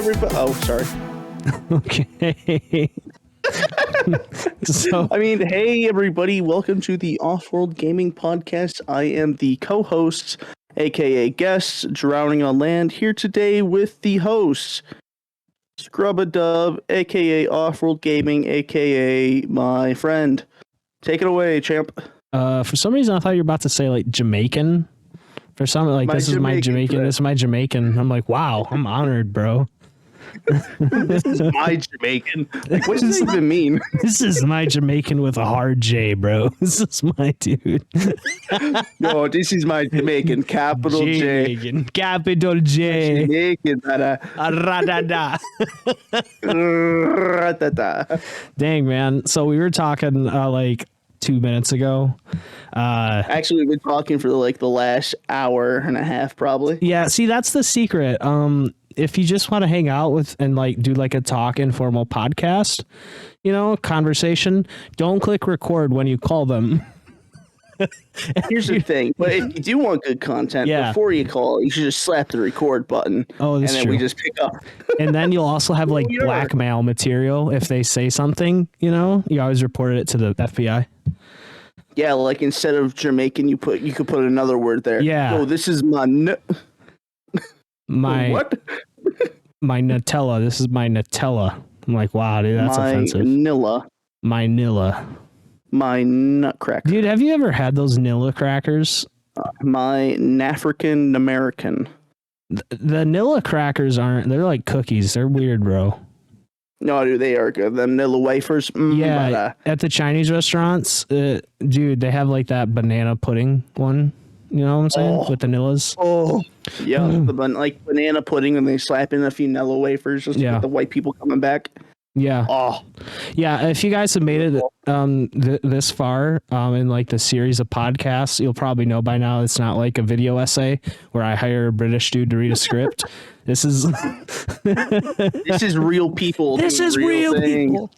everybody. Oh, sorry. Okay. So, I mean, hey, everybody. Welcome to the Off-World Gaming Podcast. I am the co-host, a.k.a. guest, DrowningOnLand, here today with the host, Scrub-a-Dub, a.k.a. Off-World Gaming, a.k.a. my friend. Take it away, champ. for some reason, I thought you were about to say, like, Jamaican. For some, like, this is my Jamaican. This is my Jamaican. I'm like, wow, I'm honored, bro. This is my Jamaican. Like, what does this even mean? This is my Jamaican with a hard J, bro. This is my dude. No, this is my Jamaican. Capital J. Capital J. Jamaican. Dang, man. So we were talking like 2 minutes ago. Actually, we've been talking for like the last hour and a half, probably. Yeah, see, that's the secret. If you just want to hang out with and like do like a talk informal podcast, you know, conversation, don't click record when you call them. Here's the thing, but if you do want good content, before you call, you should just slap the record button. Oh, that's and then true. we just pick up. And then you'll also have like blackmail material if they say something, you know, you always report it to the FBI. Yeah, like instead of Jamaican, you could put another word there. Yeah. Oh, this is my what? My Nutella. This is my Nutella. I'm like, wow, dude, that's offensive. My Nilla. My nutcracker. Dude, have you ever had those Nilla crackers? My African American. The Nilla crackers they're like cookies. They're weird, bro. No, dude, they are good. Them Nilla wafers. Yeah, at the Chinese restaurants, dude, they have like that banana pudding one. You know what I'm saying? With the Nillas. Oh, yeah. Like banana pudding, and they slap in a few Nilla wafers just with the white people coming back. Yeah. Oh, yeah. If you guys have made it this far in like the series of podcasts, you'll probably know by now it's not like a video essay where I hire a British dude to read a script. This is this is real people. This is real people.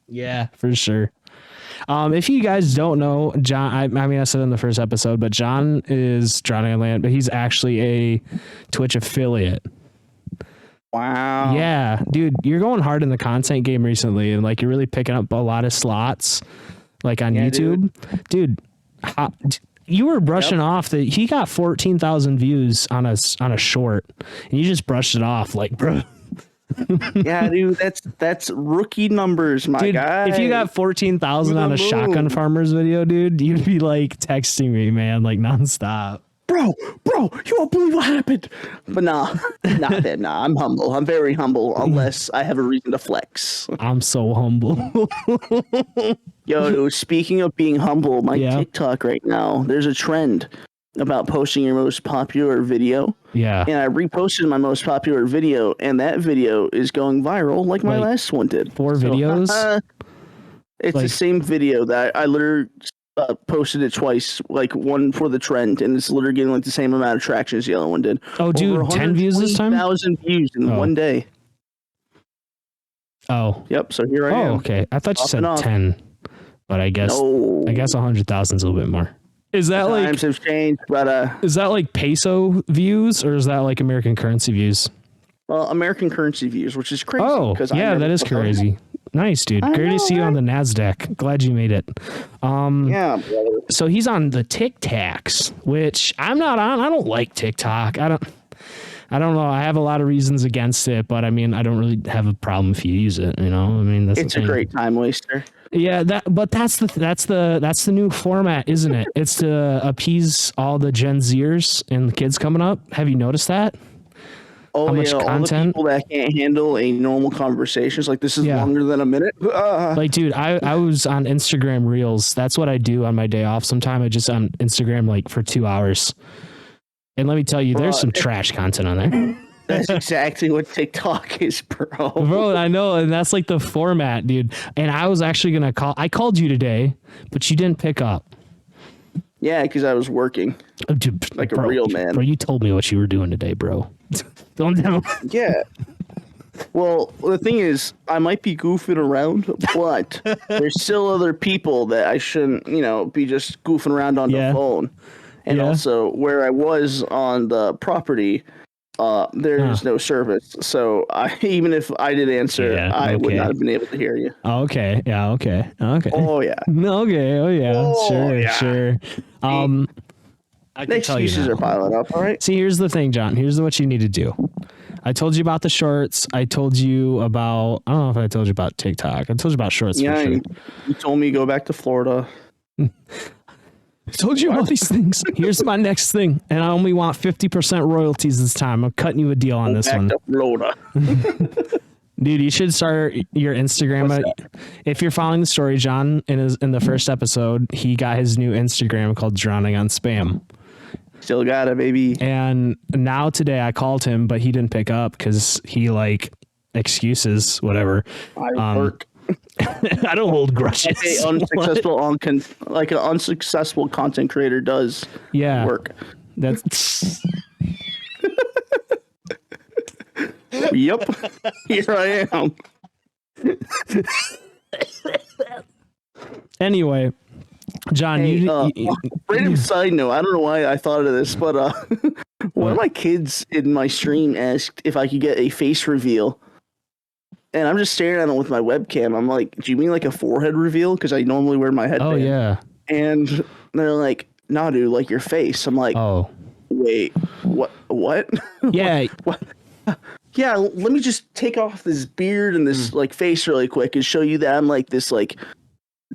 Yeah, for sure. If you guys don't know, John, I mean, I said in the first episode, but John is DrowningOnLand, but he's actually a Twitch affiliate. Wow. Yeah, dude, you're going hard in the content game recently, and like you're really picking up a lot of slots, like on YouTube. Dude, you were brushing off that he got 14,000 views on a short, and you just brushed it off, like, bro. Yeah, dude, that's rookie numbers, my guy. If you got 14,000 on a shotgun farmers video, dude, you'd be like texting me, man, like nonstop. Bro, you won't believe what happened. But nah, I'm humble. I'm very humble, unless I have a reason to flex. I'm so humble. Yo, speaking of being humble, my TikTok right now, there's a trend about posting your most popular video. Yeah. And I reposted my most popular video, and that video is going viral like my last one did. 4 videos? It's like, the same video that I literally posted it twice, like one for the trend, and it's literally getting like the same amount of traction as the other one did. Oh, dude, over 10 views this time? 1,000 views in one day. Oh. Yep, so here I am. Oh, okay. I thought you said 10, but I guess 100,000 is a little bit more. Is that Times like times have changed, but is that like peso views or is that like American currency views? Well, American currency views, which is crazy. Oh, yeah, that is crazy. Nice, dude. Great to see you on the NASDAQ. Glad you made it. Yeah, brother. So he's on the TikToks, which I'm not on. I don't like TikTok. I don't know. I have a lot of reasons against it, but I mean, I don't really have a problem if you use it. You know, I mean, it's a great time waster. Yeah, that's the new format, isn't it? It's to appease all the Gen Zers and the kids coming up. Have you noticed that? Oh, how much content? All the people that can't handle a normal conversation. It's like, this is longer than a minute. Like, dude, I was on Instagram Reels. That's what I do on my day off. Sometime I just on Instagram like for 2 hours. And let me tell you, there's some trash content on there. That's exactly what TikTok is, bro. Bro, I know, and that's like the format, dude. And I was actually gonna I called you today, but you didn't pick up. Yeah, because I was working. Oh, dude, like a real man. Bro, you told me what you were doing today, bro. Don't know. Yeah. Well, the thing is, I might be goofing around, but there's still other people that I shouldn't, be just goofing around on the phone. And also, where I was on the property, there's no service. So even if I did answer, I would not have been able to hear you. Okay. Yeah. Okay. Okay. Oh yeah. Okay. Oh yeah. Oh, Sure. yeah. Sure. I can tell you excuses now. are piling up. All right. See, here's the thing, John. Here's what you need to do. I told you about the shorts. I told you about, I don't know if I told you about TikTok. I told you about shorts. Yeah, for sure. You told me to go back to Florida. I told you all these things. Here's my next thing. And I only want 50% royalties this time. I'm cutting you a deal on this one. To Florida. Dude, you should start your Instagram. If you're following the story, John, in the first episode, he got his new Instagram called Drowning on Spam. Still got it, baby. And now today I called him, but he didn't pick up because he excuses, whatever. I work. I don't hold grudges. Like an unsuccessful content creator does. Yeah. Work. That's. Yep. Here I am. Anyway. John, random side note, I don't know why I thought of this, but one of my kids in my stream asked if I could get a face reveal, and I'm just staring at him with my webcam. I'm like, do you mean like a forehead reveal? Because I normally wear my headband. Oh, yeah. And they're like, nah, dude, like your face. I'm like, oh, wait, what? Yeah. What? Yeah, let me just take off this beard and this like face really quick and show you that I'm like this like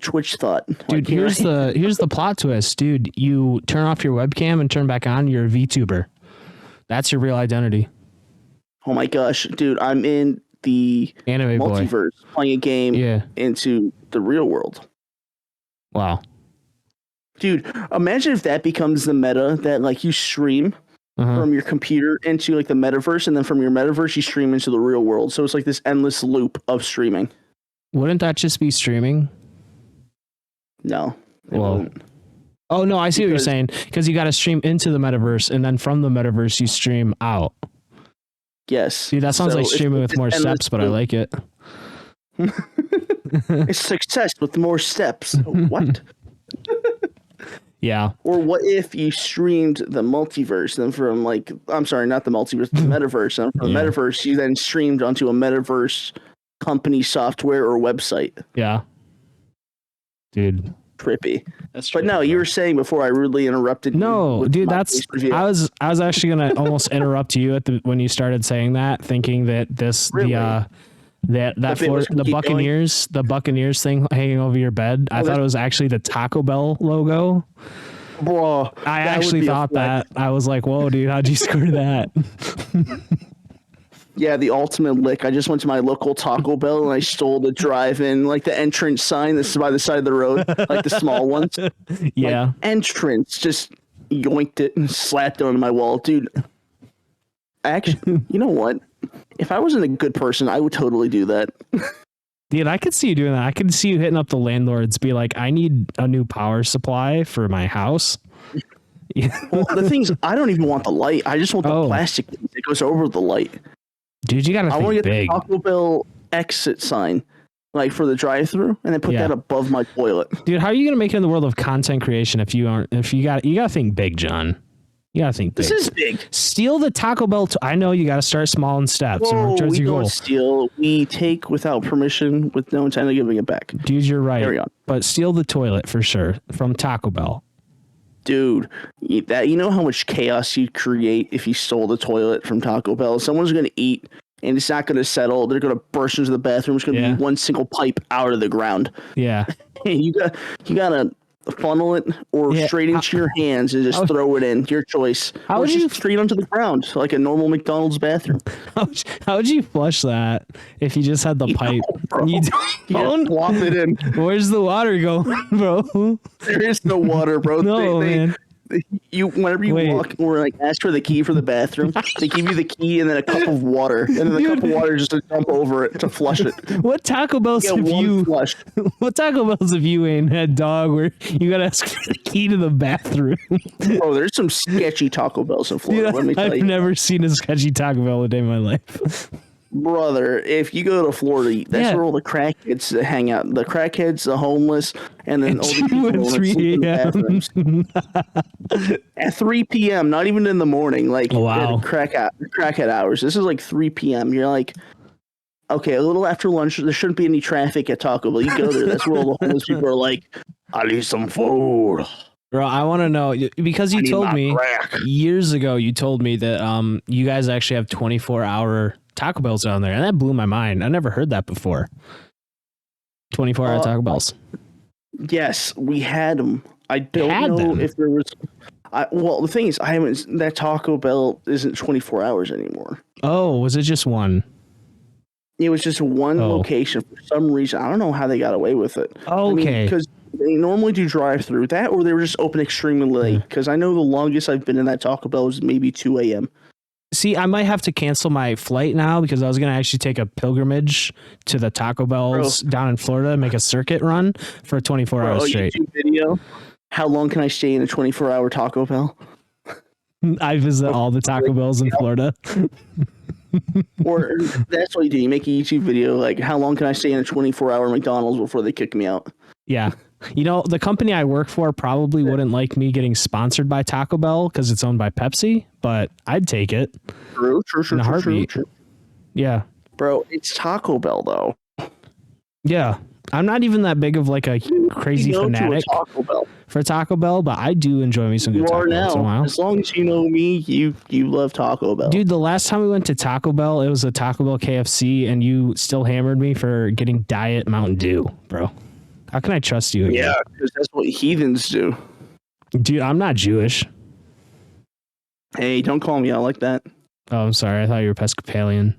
Twitch thought. Dude, here's the plot twist, dude. You turn off your webcam and turn back on, you're a VTuber. That's your real identity. Oh my gosh, dude, I'm in the anime multiverse playing a game into the real world. Wow. Dude, imagine if that becomes the meta, that like you stream from your computer into like the metaverse, and then from your metaverse you stream into the real world. So it's like this endless loop of streaming. Wouldn't that just be streaming? No. Well, oh no, I see what you're saying. Because you got to stream into the metaverse, and then from the metaverse you stream out. Yes. Dude, that sounds like streaming with more steps, but I like it. It's success with more steps. What? Yeah. Or what if you streamed the multiverse, then from like, I'm sorry, not the multiverse, the metaverse, and from the metaverse you then streamed onto a metaverse company software or website. Yeah. Dude, trippy. But no, you were saying before I rudely interrupted. No, dude, I was actually gonna almost interrupt you when you started saying that, thinking that the Buccaneers thing hanging over your bed. I thought it was actually the Taco Bell logo. Bro, I actually thought that. I was like, whoa, dude, how'd you score that? Yeah, the ultimate lick. I just went to my local Taco Bell and I stole the drive-in, like the entrance sign that's by the side of the road, like the small ones. Yeah. Like, entrance, just yoinked it and slapped it on my wall. Dude, actually, you know what? If I wasn't a good person, I would totally do that. Dude, I could see you doing that. I could see you hitting up the landlords, be like, I need a new power supply for my house. Well, the thing is, I don't even want the light. I just want the plastic that goes over the light. Dude, you gotta think big. I want to get the Taco Bell exit sign, like for the drive-through, and then put that above my toilet. Dude, how are you gonna make it in the world of content creation if you gotta think big, John? You gotta think big. This is big. Steal the Taco Bell. I know you gotta start small in steps. Whoa, we don't steal. We take without permission, with no intent of giving it back. Dude, you're right. Carry on. But steal the toilet for sure from Taco Bell. Dude, you know how much chaos you'd create if you stole the toilet from Taco Bell? Someone's going to eat, and it's not going to settle. They're going to burst into the bathroom. It's going to be one single pipe out of the ground. Yeah. you got to funnel it or straight into your hands and just throw it in. Your choice. How would you straight onto the ground like a normal McDonald's bathroom? How would you flush that if you just had the pipe? You don't plop it in. Where's the water going, bro? There is no water, bro. Man. Whenever you walk or like ask for the key for the bathroom, they give you the key and then a cup of water, and then the cup of water just to dump over it to flush it. What Taco Bell's have you? What Taco Bell's have you ain't had, dog? Where you gotta ask for the key to the bathroom? Oh, there's some sketchy Taco Bells in Florida. Let me tell you. I've never seen a sketchy Taco Bell a day in my life. Brother, if you go to Florida, that's where all the crackheads hang out. The crackheads, the homeless, and then all the people at that 3 sleep in the bathrooms. At 3 p.m., not even in the morning, like Wow. at crackhead hours. This is like 3 p.m. You're like, okay, a little after lunch, there shouldn't be any traffic at Taco Bell. You go there, that's where all the homeless people are like, I need some food. Bro, I want to know, because you told me crack. years ago, you told me that you guys actually have 24-hour Taco Bells down there, and that blew my mind. I never heard that before. 24-hour Taco Bells. Yes, we had them. I don't know if there was. Well, the thing is, that Taco Bell isn't 24 hours anymore. Oh, was it just one? It was just one location for some reason. I don't know how they got away with it. Okay. Because they normally do drive-through that, or they were just open extremely late. Because I know the longest I've been in that Taco Bell was maybe 2 a.m. See, I might have to cancel my flight now because I was going to actually take a pilgrimage to the Taco Bells down in Florida and make a circuit run for 24 hours straight. YouTube video. How long can I stay in a 24-hour Taco Bell? I visit all the Taco Bells in Florida. Or that's what you do. You make a YouTube video like, how long can I stay in a 24-hour McDonald's before they kick me out? Yeah. You know, the company I work for probably wouldn't like me getting sponsored by Taco Bell because it's owned by Pepsi, but I'd take it. True. In a heartbeat. Yeah. Bro, it's Taco Bell, though. Yeah. I'm not even that big of like a crazy fanatic for Taco Bell, but I do enjoy me some good Taco Bell once in a while. As long as you know me, you love Taco Bell. Dude, the last time we went to Taco Bell, it was a Taco Bell KFC, and you still hammered me for getting Diet Mountain Dew, bro. How can I trust you again? Yeah, because that's what heathens do. Dude, I'm not Jewish. Hey, don't call me out like that. Oh, I'm sorry. I thought you were Episcopalian.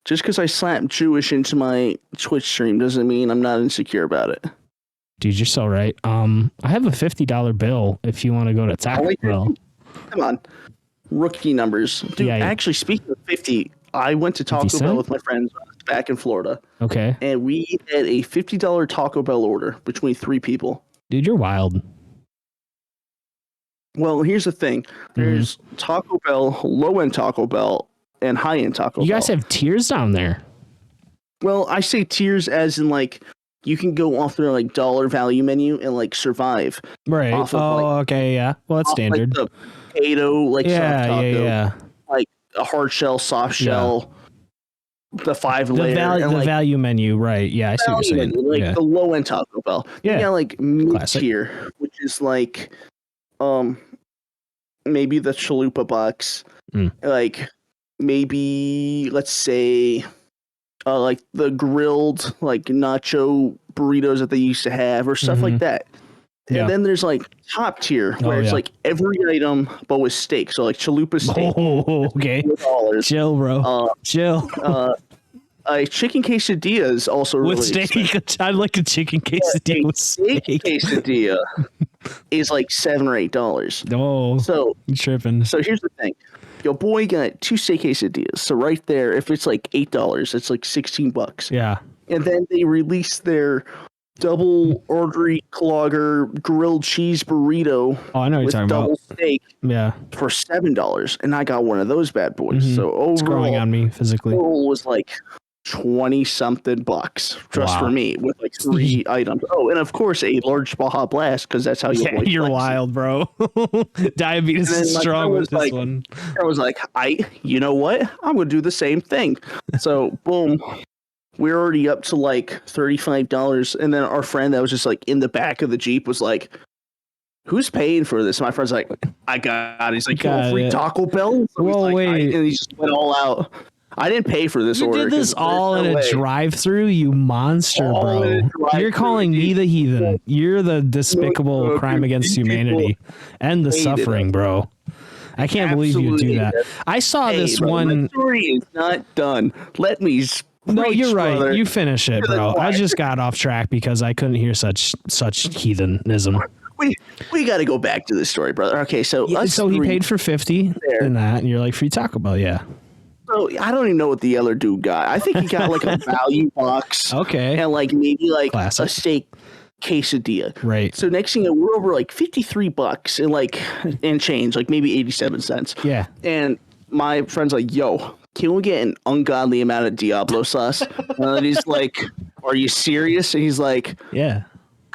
Just because I slapped Jewish into my Twitch stream doesn't mean I'm not insecure about it. Dude, you're so right. I have a $50 bill if you want to go to Taco Bell. Come on. Rookie numbers. Dude, actually, speaking of 50, I went to Taco Bell with my friends back in Florida. Okay. And we had a $50 Taco Bell order between 3 people. Dude, you're wild. Well, here's the thing. There's Taco Bell, low-end Taco Bell, and high-end Taco Bell. You guys have tiers down there. Well, I say tiers as in, like, you can go off their, like, dollar value menu and, like, survive. Right. Off of, okay, yeah. Well, that's standard. Like, the potato, like, soft taco. Yeah. Like, a hard shell, soft shell, the 5-layer. The value menu, right. Yeah, I see what you're saying. Menu, like, the low-end Taco Bell. Yeah. You got, like, mid-tier, which is, like, maybe the chalupa box. Like, maybe, let's say, like the grilled, like nacho burritos that they used to have, or stuff like that. And then there's like top tier where it's like every item but with steak. So like chalupa steak. Oh, okay. Chill, bro. Chill. A chicken quesadilla is also really with steak. expensive. I'd like a chicken quesadilla with steak. Quesadilla is like $7 or $8. Oh, so you're tripping. So here's the thing. Your boy got 2 steak quesadillas. So right there, if it's like $8, it's like $16. Yeah. And then they released their double artery clogger grilled cheese burrito. Oh, I know what you're talking double about. Steak. Yeah. For $7, and I got one of those bad boys. So overall, it's growing on me physically. Total was like 20-something bucks just for me with like 3 items. Oh, and of course a large Baja Blast because that's how you're wild, bro. Diabetes is strong with this one. I was like, you know what? I'm gonna do the same thing. So boom. We're already up to like $35, and then our friend that was just like in the back of the Jeep was like, "Who's paying for this?" My friend's like, "I got it." He's like, "You want free Taco Bell?" So whoa, like, wait! And he just went all out. I didn't pay for this order. You did this all in a drive-through, you monster, bro. You're calling me the heathen. You're the despicable crime against humanity and the suffering, bro. I can't believe you do that. I saw this one. My story is not done. Let me. No, you're right. Brother. You finish it, bro. I just got off track because I couldn't hear such heathenism. We got to go back to this story, brother. Okay, so he paid for 50 in that, and you're like, free Taco Bell, yeah. So I don't even know what the other dude got. I think he got like a value box, okay, and like maybe like a steak quesadilla, right? So next thing you know, we're over like $53 and change, like maybe 87 cents, yeah. And my friend's like, "Yo, can we get an ungodly amount of Diablo sauce? And he's like, are you serious? And he's like, yeah.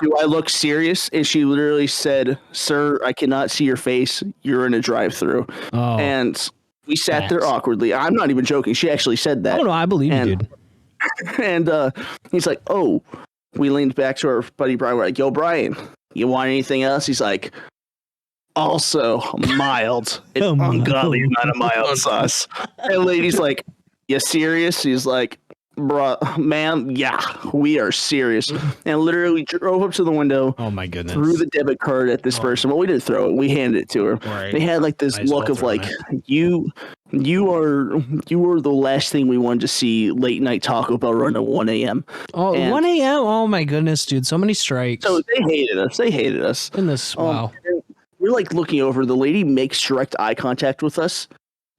Do I look serious? And she literally said, sir, I cannot see your face. You're in a drive-thru. Oh, and we sat there awkwardly. I'm not even joking. She actually said that. Oh, no, I believe you, dude. And he's like, oh, we leaned back to our buddy Brian. We're like, yo, Brian, you want anything else? He's like, also mild. An ungodly amount of mild sauce. And the lady's like, you serious? He's like, bruh, ma'am, yeah, we are serious. And literally drove up to the window. Oh my goodness. Threw the debit card at this person. Well, we didn't throw it. We handed it to her. Right. They had like this look of like, you were the last thing we wanted to see late night Taco Bell run at 1 a.m. Oh, and 1 a.m. Oh my goodness, dude. So many strikes. So they hated us. In this, wow. We're like looking over. The lady makes direct eye contact with us,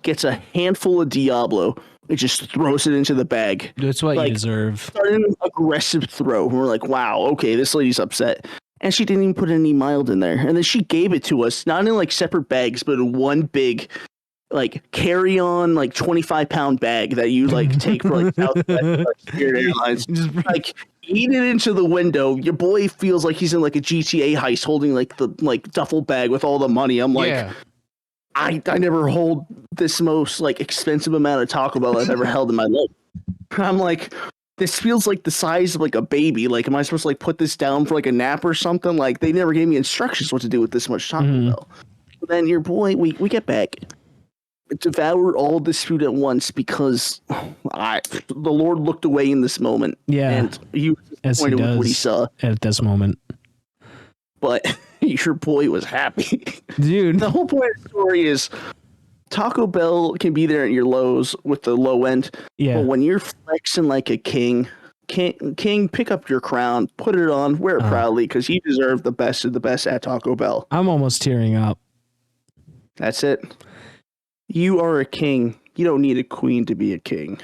gets a handful of Diablo, and just throws it into the bag. That's what you deserve. An aggressive throw. And we're like, wow, okay, this lady's upset. And she didn't even put any mild in there. And then she gave it to us, not in like separate bags, but in one big like carry-on, like 25-pound bag that you like take for like Southwest Spirit Airlines. Like eat it into the window. Your boy feels like he's in like a GTA heist, holding like the duffel bag with all the money. I'm like, yeah. I never hold this most like expensive amount of Taco Bell I've ever held in my life. I'm like, this feels like the size of like a baby. Like, am I supposed to like put this down for like a nap or something? Like, they never gave me instructions what to do with this much Taco Bell. But then your boy, we get back, devoured all this food at once because the Lord looked away in this moment. Yeah, and he was disappointed with what he saw at this moment. But your boy was happy, dude. The whole point of the story is Taco Bell can be there at your lows with the low end. Yeah, but when you're flexing like a king, pick up your crown, put it on, wear it proudly, because you deserve the best of the best at Taco Bell. I'm almost tearing up. That's it. You are a king. You don't need a queen to be a king.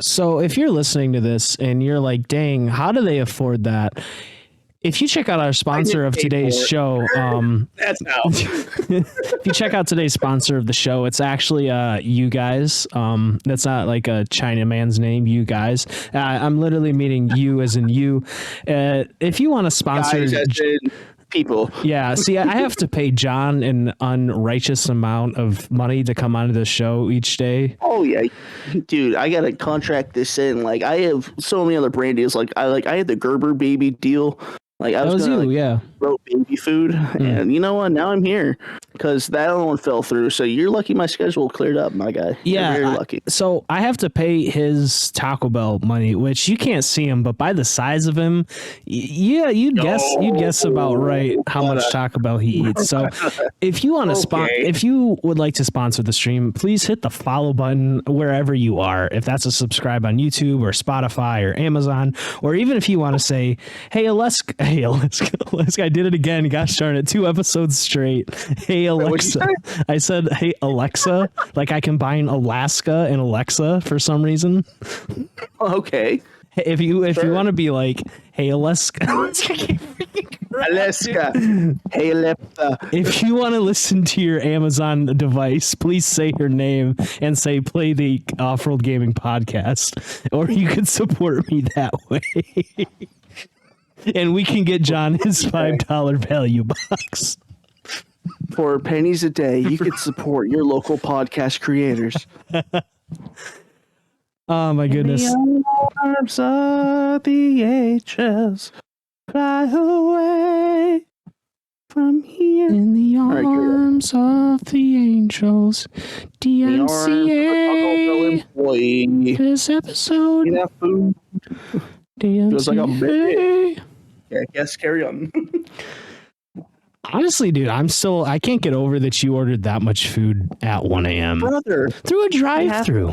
So if you're listening to this and you're like, dang, how do they afford that? If you check out our sponsor of today's show, that's how. If you check out today's sponsor of the show, it's actually you guys. That's not like a Chinaman's name, you guys. I'm literally meaning you as in you. If you want to sponsor people. Yeah, see, I have to pay John an unrighteous amount of money to come onto the show each day. Oh yeah, dude, I gotta contract this in. Like, I have so many other brand deals. Like I had the Gerber baby deal. Like, I was gonna grow baby food, and you know what? Now I'm here because that other one fell through. So you're lucky my schedule cleared up, my guy. Yeah, you're very lucky. So I have to pay his Taco Bell money, which you can't see him, but by the size of him, yeah, you'd guess about right how much Taco Bell he eats. So if you want to if you would like to sponsor the stream, please hit the follow button wherever you are. If that's a subscribe on YouTube or Spotify or Amazon, or even if you want to say, hey, Alexa, I did it again. Gosh darn it, 2 episodes straight. Hey, Alexa. I said, hey, Alexa, like I combine Alaska and Alexa for some reason. Okay. If you want to be like, hey, Alaska. Alaska. Hey, Alexa. If you want to listen to your Amazon device, please say your name and say play the Off-World Gaming Podcast, or you can support me that way. And we can get John his $5 value box. For pennies a day, you can support your local podcast creators. Oh my goodness. In the arms of the angels, fly away from here. In the arms of the angels, DMCA. This episode. DMCA. Feels like a yeah, I guess carry on. Honestly, dude, I can't get over that you ordered that much food at 1 a.m. Brother. Through a drive-thru.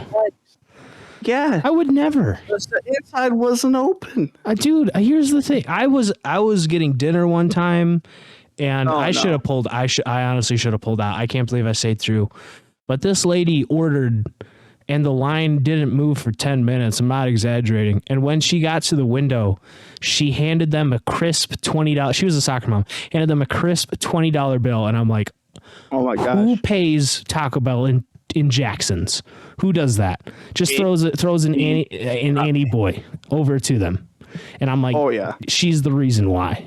Yeah. I would never. The inside wasn't open. Dude, here's the thing. I was getting dinner one time and I honestly should have pulled out. I can't believe I stayed through. But this lady ordered and the line didn't move for 10 minutes. I'm not exaggerating. And when she got to the window, she handed them a crisp $20. She was a soccer mom. Handed them a crisp $20 bill. And I'm like, oh my gosh. Who pays Taco Bell in in Jackson's. Who does that? Just throws an Annie boy over to them. And I'm like, oh yeah, she's the reason why.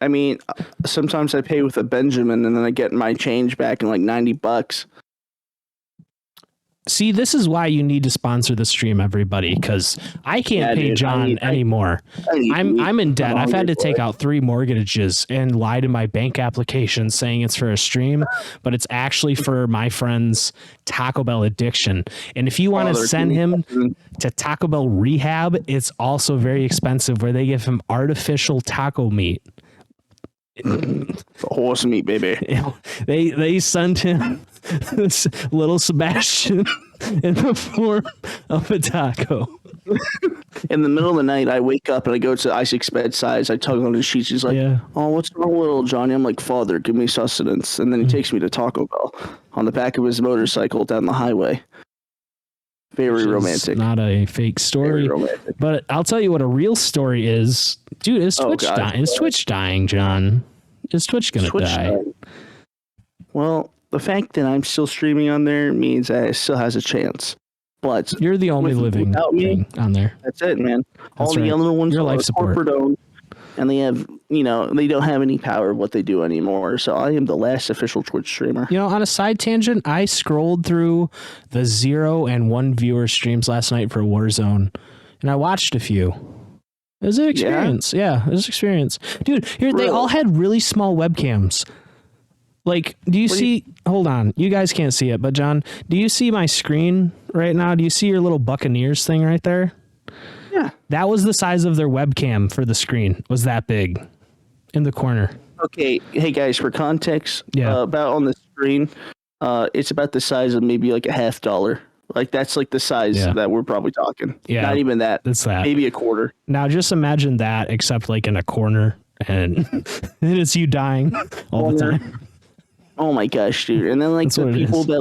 I mean, sometimes I pay with a Benjamin and then I get my change back in like $90. See, this is why you need to sponsor the stream, everybody, because I can't pay John anymore. I'm in debt. I've had to take out 3 mortgages and lie to my bank application saying it's for a stream, but it's actually for my friend's Taco Bell addiction. And if you want to send him to Taco Bell rehab, it's also very expensive, where they give him artificial taco meat. Horse meat, baby. They sent him this little Sebastian in the form of a taco. In the middle of the night, I wake up and I go to Isaac's bedside. I tug on his sheets. He's like, "Oh, what's wrong, little Johnny?" I'm like, "Father, give me sustenance." And then he takes me to Taco Bell on the back of his motorcycle down the highway. Very romantic. Not a fake story, but I'll tell you what a real story is, dude. Is Twitch dying? Is Twitch dying, John? Is Twitch gonna die? Well, the fact that I'm still streaming on there means that it still has a chance. But you're the only living thing on there. That's it, man. All the other ones are corporate owned, and they have, they don't have any power of what they do anymore. So I am the last official Twitch streamer. On a side tangent, I scrolled through the 0 and 1 viewer streams last night for Warzone, and I watched a few. It was an experience. Yeah, it was an experience. Dude, they all had really small webcams. Like, do you see... Hold on. You guys can't see it, but John, do you see my screen right now? Do you see your little Buccaneers thing right there? Yeah. That was the size of their webcam for the screen. Was that big in the corner. Okay. Hey, guys, for context, about on the screen, it's about the size of maybe like $50. Like, that's like the size that we're probably talking. Yeah. Not even that. That's that. Maybe a quarter. Now, just imagine that, except like in a corner, and it's you dying all the time. Oh my gosh, dude. And then like the people that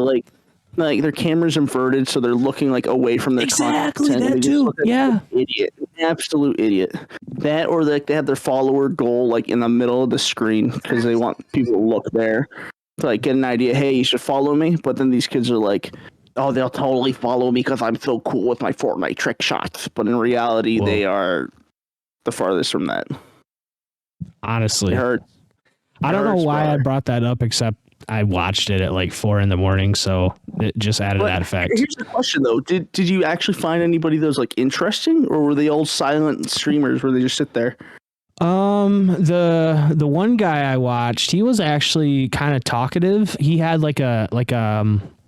like their camera's inverted, so they're looking like away from the content. That too. Yeah. Idiot. Absolute idiot. That, or like they have their follower goal like in the middle of the screen because they want people to look there to like get an idea. Hey, you should follow me. But then these kids are like, oh, they'll totally follow me because I'm so cool with my Fortnite trick shots. But in reality, they are the farthest from that. Honestly. It hurts. I don't know why I brought that up, except I watched it at like 4 a.m, so it just added that effect. Here's the question though: Did you actually find anybody that was like interesting, or were they all silent streamers where they just sit there? The one guy I watched, he was actually kind of talkative. He had like a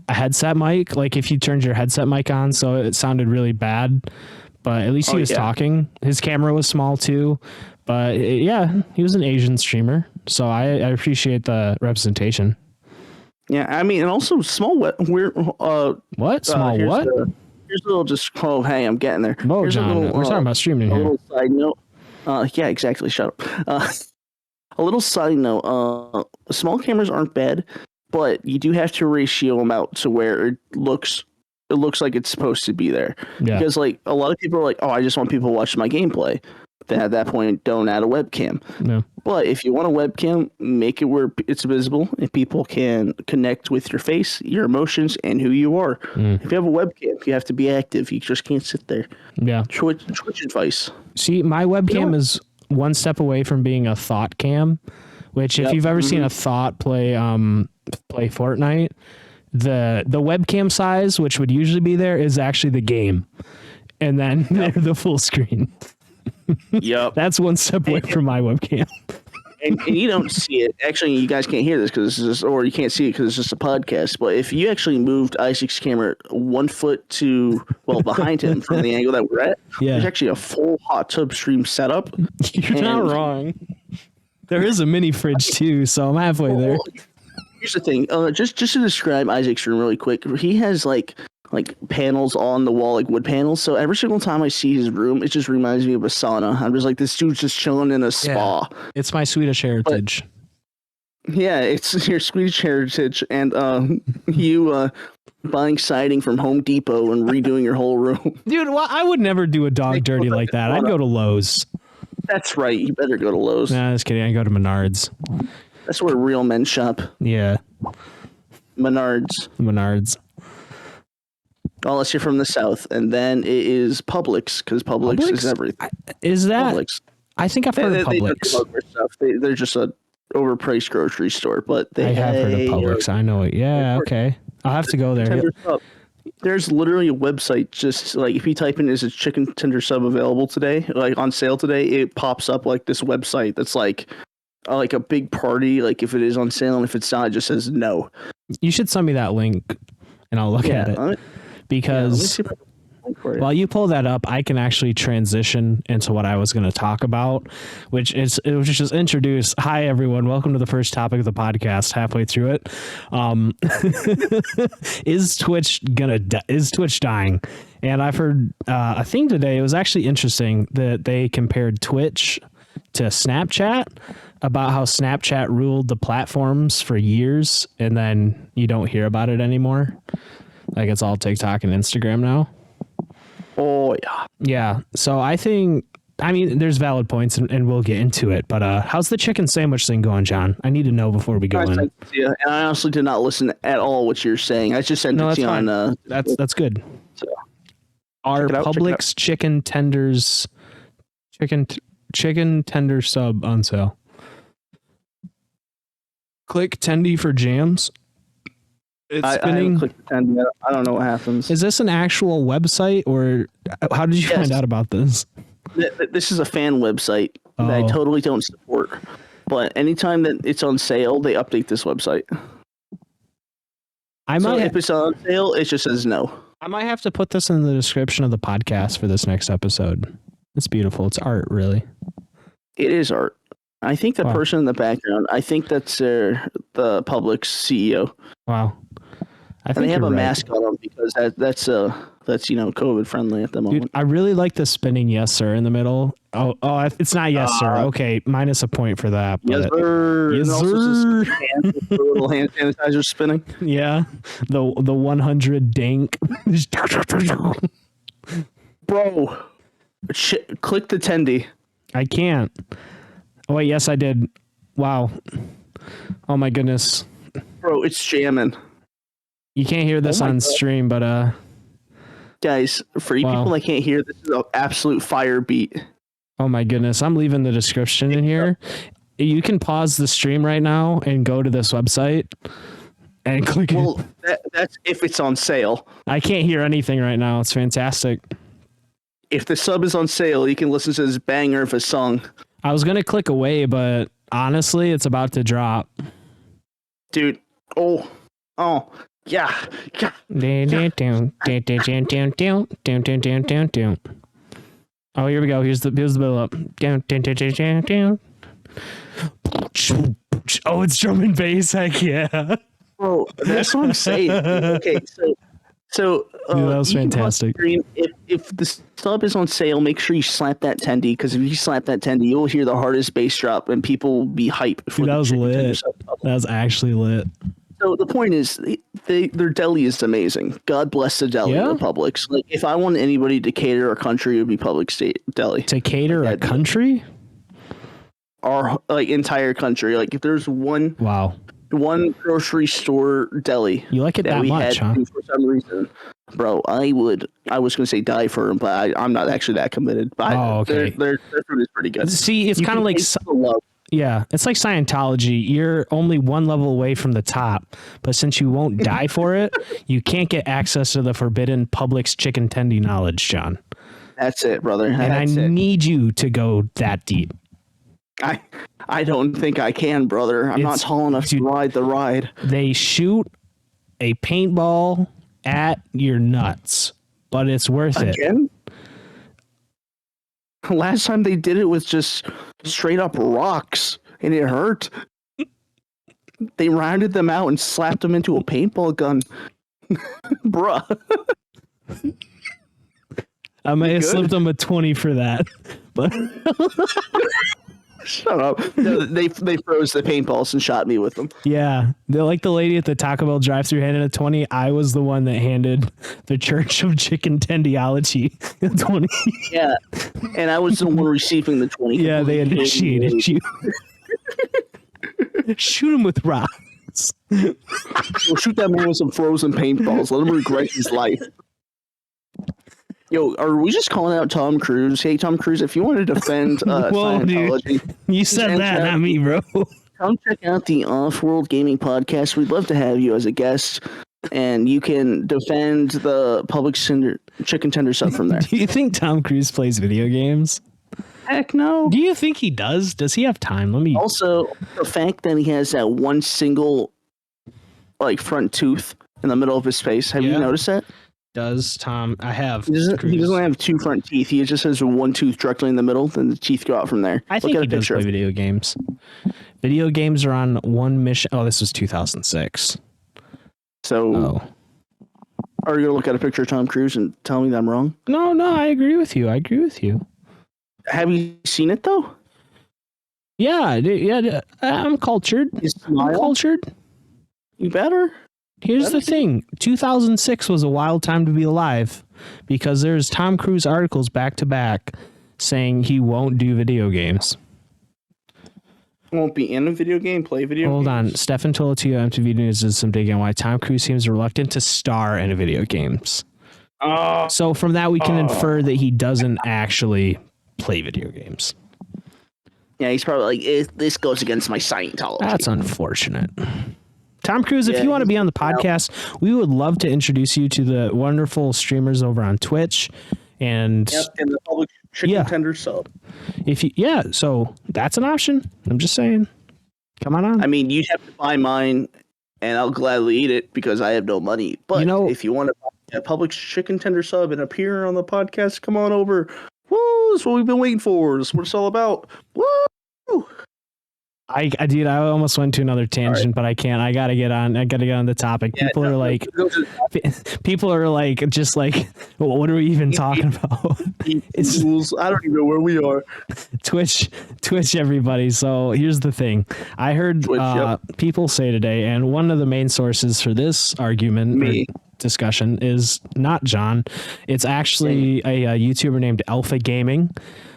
headset mic, like if you turned your headset mic on, so it sounded really bad, but at least he was talking. His camera was small too. But yeah, he was an Asian streamer, so I appreciate the representation. Yeah, I mean, and also small what? Small what? Here's a little just. Oh, hey, I'm getting there. Oh, John, we're talking about streaming here. A little side note. Yeah, exactly. Shut up. A little side note. Small cameras aren't bad, but you do have to ratio them out to where it looks like it's supposed to be there. Yeah. Because like a lot of people are like, oh, I just want people to watch my gameplay. Then at that point, don't add a webcam. No. But if you want a webcam, make it where it's visible and people can connect with your face, your emotions, and who you are. If you have a webcam, you have to be active. You just can't sit there. Yeah. Twitch advice. See, my webcam is one step away from being a thought cam, which if you've ever seen a thought play Fortnite, the webcam size, which would usually be there, is actually the game. And then they're the full screen. Yep. That's one step away from my webcam. And you don't see it. Actually, you guys can't hear this or you can't see it because it's just a podcast. But if you actually moved Isaac's camera 1 foot behind him from the angle that we're at, there's actually a full hot tub stream setup. You're not wrong. There is a mini fridge too, so I'm halfway there. Here's the thing. Just to describe Isaac's room really quick, he has like panels on the wall, like wood panels. So every single time I see his room, it just reminds me of a sauna. I'm just like, this dude's just chilling in a spa. It's my Swedish heritage. It's your Swedish heritage, and you buying siding from Home Depot and redoing your whole room. Dude, well, I would never do a dog dirty like that. I'd go to Lowe's. That's right. You better go to Lowe's. Nah, just kidding. I go to Menards. That's where real men shop. Yeah. Menards. Unless you're from the South, and then it is Publix, because Publix is everything. Is that? Publix. I think I've heard of Publix. They're just a overpriced grocery store, but I have heard of Publix. I know it. Yeah, okay. I'll have to go there. There's literally a website, just like if you type in "is a chicken tender sub available today," like on sale today, it pops up like this website that's like a big party. Like if it is on sale, and if it's not, it just says no. You should send me that link, and I'll look at it. Because while you pull that up, I can actually transition into what I was going to talk about, which was just introduce. Hi, everyone. Welcome to the first topic of the podcast. Halfway through it, is Twitch dying? And I've heard a thing today. It was actually interesting that they compared Twitch to Snapchat, about how Snapchat ruled the platforms for years, and then you don't hear about it anymore. Like it's all TikTok and Instagram now. Oh, yeah. Yeah. So I mean, there's valid points and we'll get into it. But how's the chicken sandwich thing going, John? I need to know before we go in. And I honestly did not listen at all what you're saying. I just sent it to you on... That's good. So, our Publix chicken tenders... Chicken tender sub on sale. Click Tendy for jams. It's spinning. I don't know what happens. Is this an actual website, or how did you find out about this? This is a fan website that I totally don't support. But anytime that it's on sale, they update this website. If it's on sale, it just says no. I might have to put this in the description of the podcast for this next episode. It's beautiful. It's art, really. It is art. I think the person in the background, I think that's the Publix CEO. Wow. And they have a mask on them because that's COVID friendly at the moment. Dude, I really like the spinning yes sir in the middle. Oh, it's not yes sir. Okay, minus a point for that. Yes sir. Yes sir. The little hand sanitizer spinning. Yeah, the 100 dank. Bro, click the Tendy. I can't. Oh wait, yes I did. Wow. Oh my goodness. Bro, it's jamming. You can't hear this on stream, but guys, for you people that can't hear, this is an absolute fire beat. Oh my goodness, I'm leaving the description in here. You can pause the stream right now and go to this website and click. Well, that's if it's on sale. I can't hear anything right now. It's fantastic. If the sub is on sale, you can listen to this banger of a song. I was gonna click away, but honestly, it's about to drop. Dude, oh, yeah. Oh, here we go. Here's the build up. Oh, it's drum and bass. Heck yeah. Bro, that's what I'm saying. Okay, so dude, that was fantastic. If the sub is on sale, make sure you slap that Tendy, because if you slap that Tendy, you'll hear the hardest bass drop and people will be hype. Dude, that was lit. That was actually lit. So the point is, their deli is amazing. God bless the deli or Publix. Like, if I want anybody to cater a country, it would be Publix deli. To cater a country? Our entire country. Like, if there's one grocery store deli, you like it that much, huh? For some reason, bro, I was going to say die for them, but I'm not actually that committed. But okay. Their food is pretty good. See, it's kind of like love. Yeah, it's like Scientology. You're only one level away from the top, but since you won't die for it, you can't get access to the forbidden Publix chicken tendy knowledge, John. That's it, brother. And I need you to go that deep. I don't think I can, brother. I'm not tall enough to ride the ride. They shoot a paintball at your nuts, but it's worth it. Last time they did it with just straight up rocks, and it hurt. They rounded them out and slapped them into a paintball gun. Bruh. I may have slipped them a 20 for that. But shut up. No, they froze the paintballs and shot me with them. Yeah. They're like the lady at the Taco Bell drive-thru handed a 20. I was the one that handed the Church of Chicken Tendiology a 20. Yeah. And I was the one receiving the 20. Yeah, they initiated you. Shoot him with rocks. We'll shoot that man with some frozen paintballs. Let him regret his life. Yo, are we just calling out Tom Cruise? Hey, Tom Cruise, if you want to defend Whoa, Scientology, dude. You said that, not me, bro. Come check out the Off-World Gaming Podcast. We'd love to have you as a guest, and you can defend the Publix chicken tender sub from there. Do you think Tom Cruise plays video games? Heck no. Do you think he does? Does he have time? Let me. Also, the fact that he has that one single, like, front tooth in the middle of his face. Have you noticed that? Does Tom? I have. He doesn't have two front teeth. He just has one tooth directly in the middle. Then the teeth go out from there. I think he does play video games. Video games are on one mission. Oh, this was 2006. So, are you gonna look at a picture of Tom Cruise and tell me that I'm wrong? No, I agree with you. Have you seen it though? Yeah. I'm cultured. I'm cultured. You better. Here's the thing. 2006 was a wild time to be alive because there's Tom Cruise articles back to back saying he won't do video games. Won't be in a video game, play video games. Hold on. Stefan Tolotio, MTV News, did some digging on why Tom Cruise seems reluctant to star in video games. So from that, we can infer that he doesn't actually play video games. Yeah, he's probably like, this goes against my Scientology. That's unfortunate. Tom Cruise, if you want to be on the podcast, we would love to introduce you to the wonderful streamers over on Twitch and the public chicken tender sub. So that's an option. I'm just saying. Come on. I mean, you have to buy mine, and I'll gladly eat it because I have no money. But if you want to buy a public chicken tender sub and appear on the podcast, come on over. Woo! That's what we've been waiting for. That's what it's all about. Woo! Dude, I almost went to another tangent, but I can't. I gotta get on the topic. People are like, just like, well, what are we even talking about? I don't even know where we are. Twitch, everybody. So here's the thing. I heard people say today, and one of the main sources for this argument discussion is not John. It's actually a YouTuber named Alpha Gaming,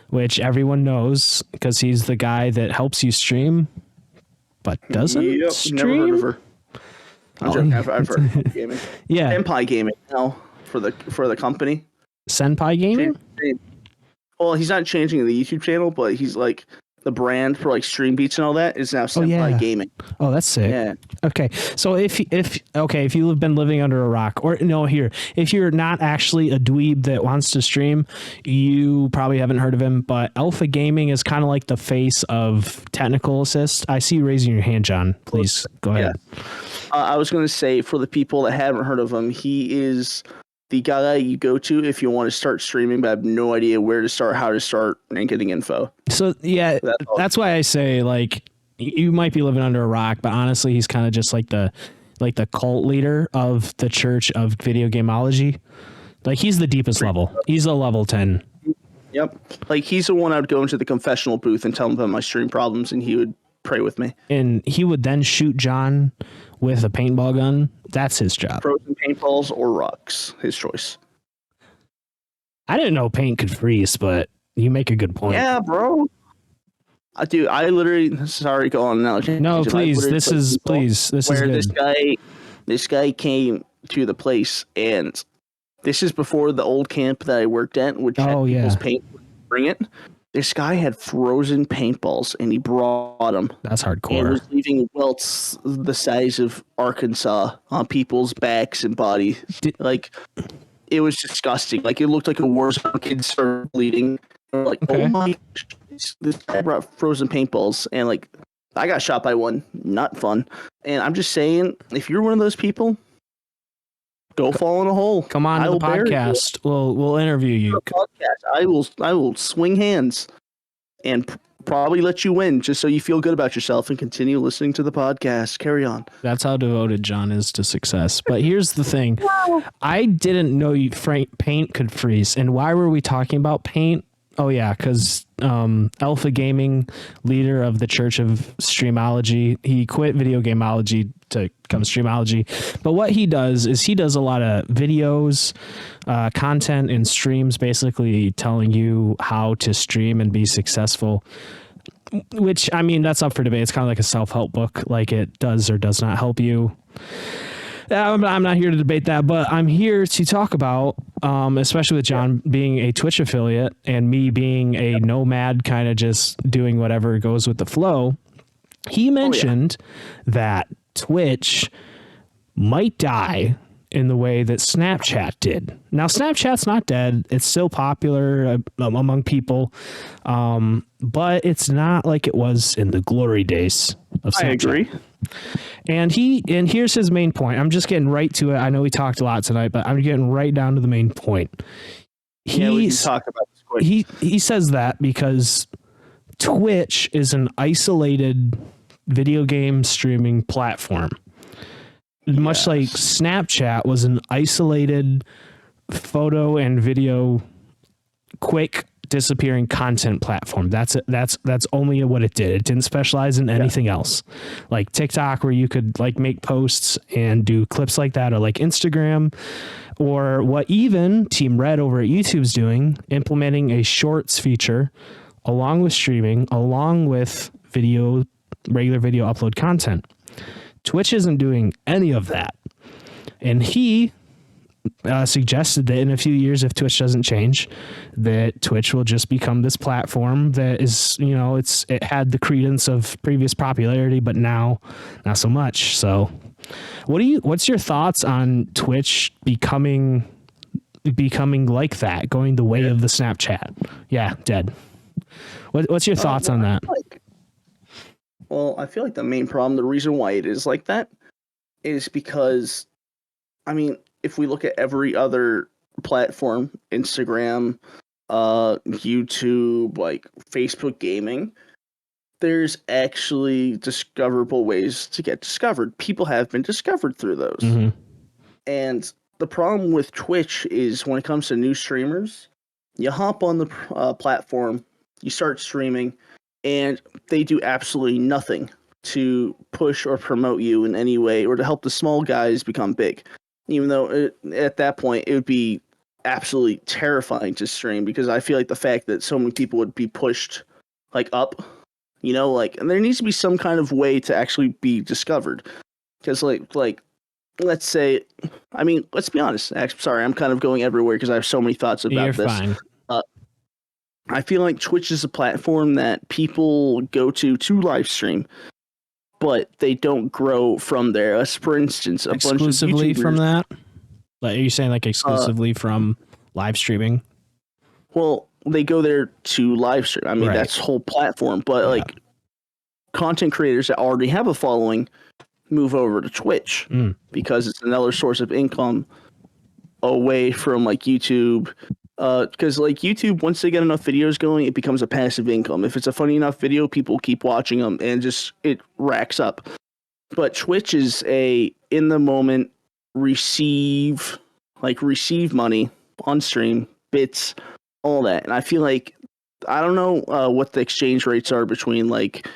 which everyone knows because he's the guy that helps you stream, but doesn't stream. Never heard of her. I've heard of gaming. Yeah, Senpai Gaming now for the company. Senpai Gaming. Well, he's not changing the YouTube channel, but he's like the brand for like Stream Beats and all that is now Senpai Gaming. Oh, that's sick. Yeah. Okay. So if you've been living under a rock, or if you're not actually a dweeb that wants to stream, you probably haven't heard of him, but Alpha Gaming is kind of like the face of technical assist. I see you raising your hand, John. Please go ahead. I was going to say, for the people that haven't heard of him, he is the guy you go to if you want to start streaming, but have no idea where to start, how to start, and getting info. So that's why I say, like, you might be living under a rock, but honestly, he's kind of just like the cult leader of the Church of Video Gameology. Like, he's the deepest level. He's a level 10. Yep. Like, he's the one I would go into the confessional booth and tell him about my stream problems, and he would pray with me. And he would then shoot John with a paintball gun. That's his job. Frozen paintballs or rocks, his choice. I didn't know paint could freeze, but you make a good point. Yeah, bro. Dude, I literally, sorry, go on now. No, please, this is good. This guy came to the place, and this is before the old camp that I worked at, which had people's paint bring it. This guy had frozen paintballs, and he brought them. That's hardcore. And was leaving welts the size of Arkansas on people's backs and body. It was disgusting. Like, it looked like a war zone. Kids started bleeding. Like, oh my gosh, this guy brought frozen paintballs, and like, I got shot by one. Not fun. And I'm just saying, if you're one of those people, go fall in a hole. Come on to the podcast. We'll interview you. Podcast. I will swing hands and probably let you win just so you feel good about yourself and continue listening to the podcast. Carry on. That's how devoted John is to success. But here's the thing. I didn't know paint could freeze. And why were we talking about paint? Oh, yeah, because Alpha Gaming, leader of the Church of Streamology, he quit video gameology to become streamology. But what he does is he does a lot of videos, content, and streams, basically telling you how to stream and be successful. which, I mean, that's up for debate. It's kind of like a self-help book, like it does or does not help you. I'm not here to debate that, but I'm here to talk about, especially with John being a Twitch affiliate and me being a nomad, kind of just doing whatever goes with the flow. He mentioned that Twitch might die in the way that Snapchat did. Now, Snapchat's not dead. It's still popular among people, but it's not like it was in the glory days of Snapchat. I agree. And here's his main point. I'm just getting right to it. I know we talked a lot tonight, but I'm getting right down to the main point. We can talk about this quick. He says that because Twitch is an isolated video game streaming platform. Much like Snapchat was an isolated photo and video, quick disappearing content platform. That's only what it did. It didn't specialize in anything else. Like TikTok, where you could like make posts and do clips like that, or like Instagram, or what even Team Red over at YouTube's doing, implementing a shorts feature along with streaming, along with regular video upload content. Twitch isn't doing any of that. And he suggested that in a few years, if Twitch doesn't change, that Twitch will just become this platform that is, it had the credence of previous popularity, but now not so much. So what's your thoughts on Twitch becoming like that, going the way of the Snapchat? Yeah, dead. What's your thoughts on that? Well, I feel like the main problem, the reason why it is like that, is because, I mean, if we look at every other platform, Instagram, YouTube, like Facebook gaming, there's actually discoverable ways to get discovered. People have been discovered through those. Mm-hmm. And the problem with Twitch is when it comes to new streamers, you hop on the platform, you start streaming, and they do absolutely nothing to push or promote you in any way or to help the small guys become big. Even though at that point it would be absolutely terrifying to stream, because I feel like the fact that so many people would be pushed like up, and there needs to be some kind of way to actually be discovered. Because like let's say, I mean, let's be honest. Sorry, I'm kind of going everywhere because I have so many thoughts about You're this. Fine. I feel like Twitch is a platform that people go to live stream, but they don't grow from there. As for instance, exclusively bunch of YouTubers, from that? Like, are you saying like exclusively from live streaming? Well, they go there to live stream. I mean, that's whole platform. But like content creators that already have a following move over to Twitch because it's another source of income away from like YouTube. Because like YouTube, once they get enough videos going, it becomes a passive income. If it's a funny enough video, people keep watching them and just it racks up. But Twitch is a in the moment receive money on stream, bits, all that. And I feel like I don't know what the exchange rates are between like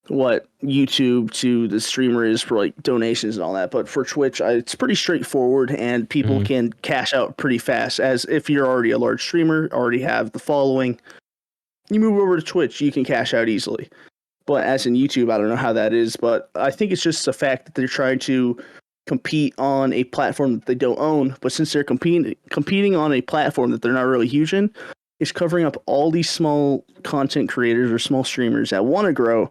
what YouTube to the streamer is for like donations and all that, but for Twitch it's pretty straightforward and people can cash out pretty fast. As if you're already a large streamer, already have the following, you move over to Twitch, you can cash out easily. But as in YouTube, I don't know how that is, but I think it's just the fact that they're trying to compete on a platform that they don't own, but since they're competing on a platform that they're not really huge in, it's covering up all these small content creators or small streamers that want to grow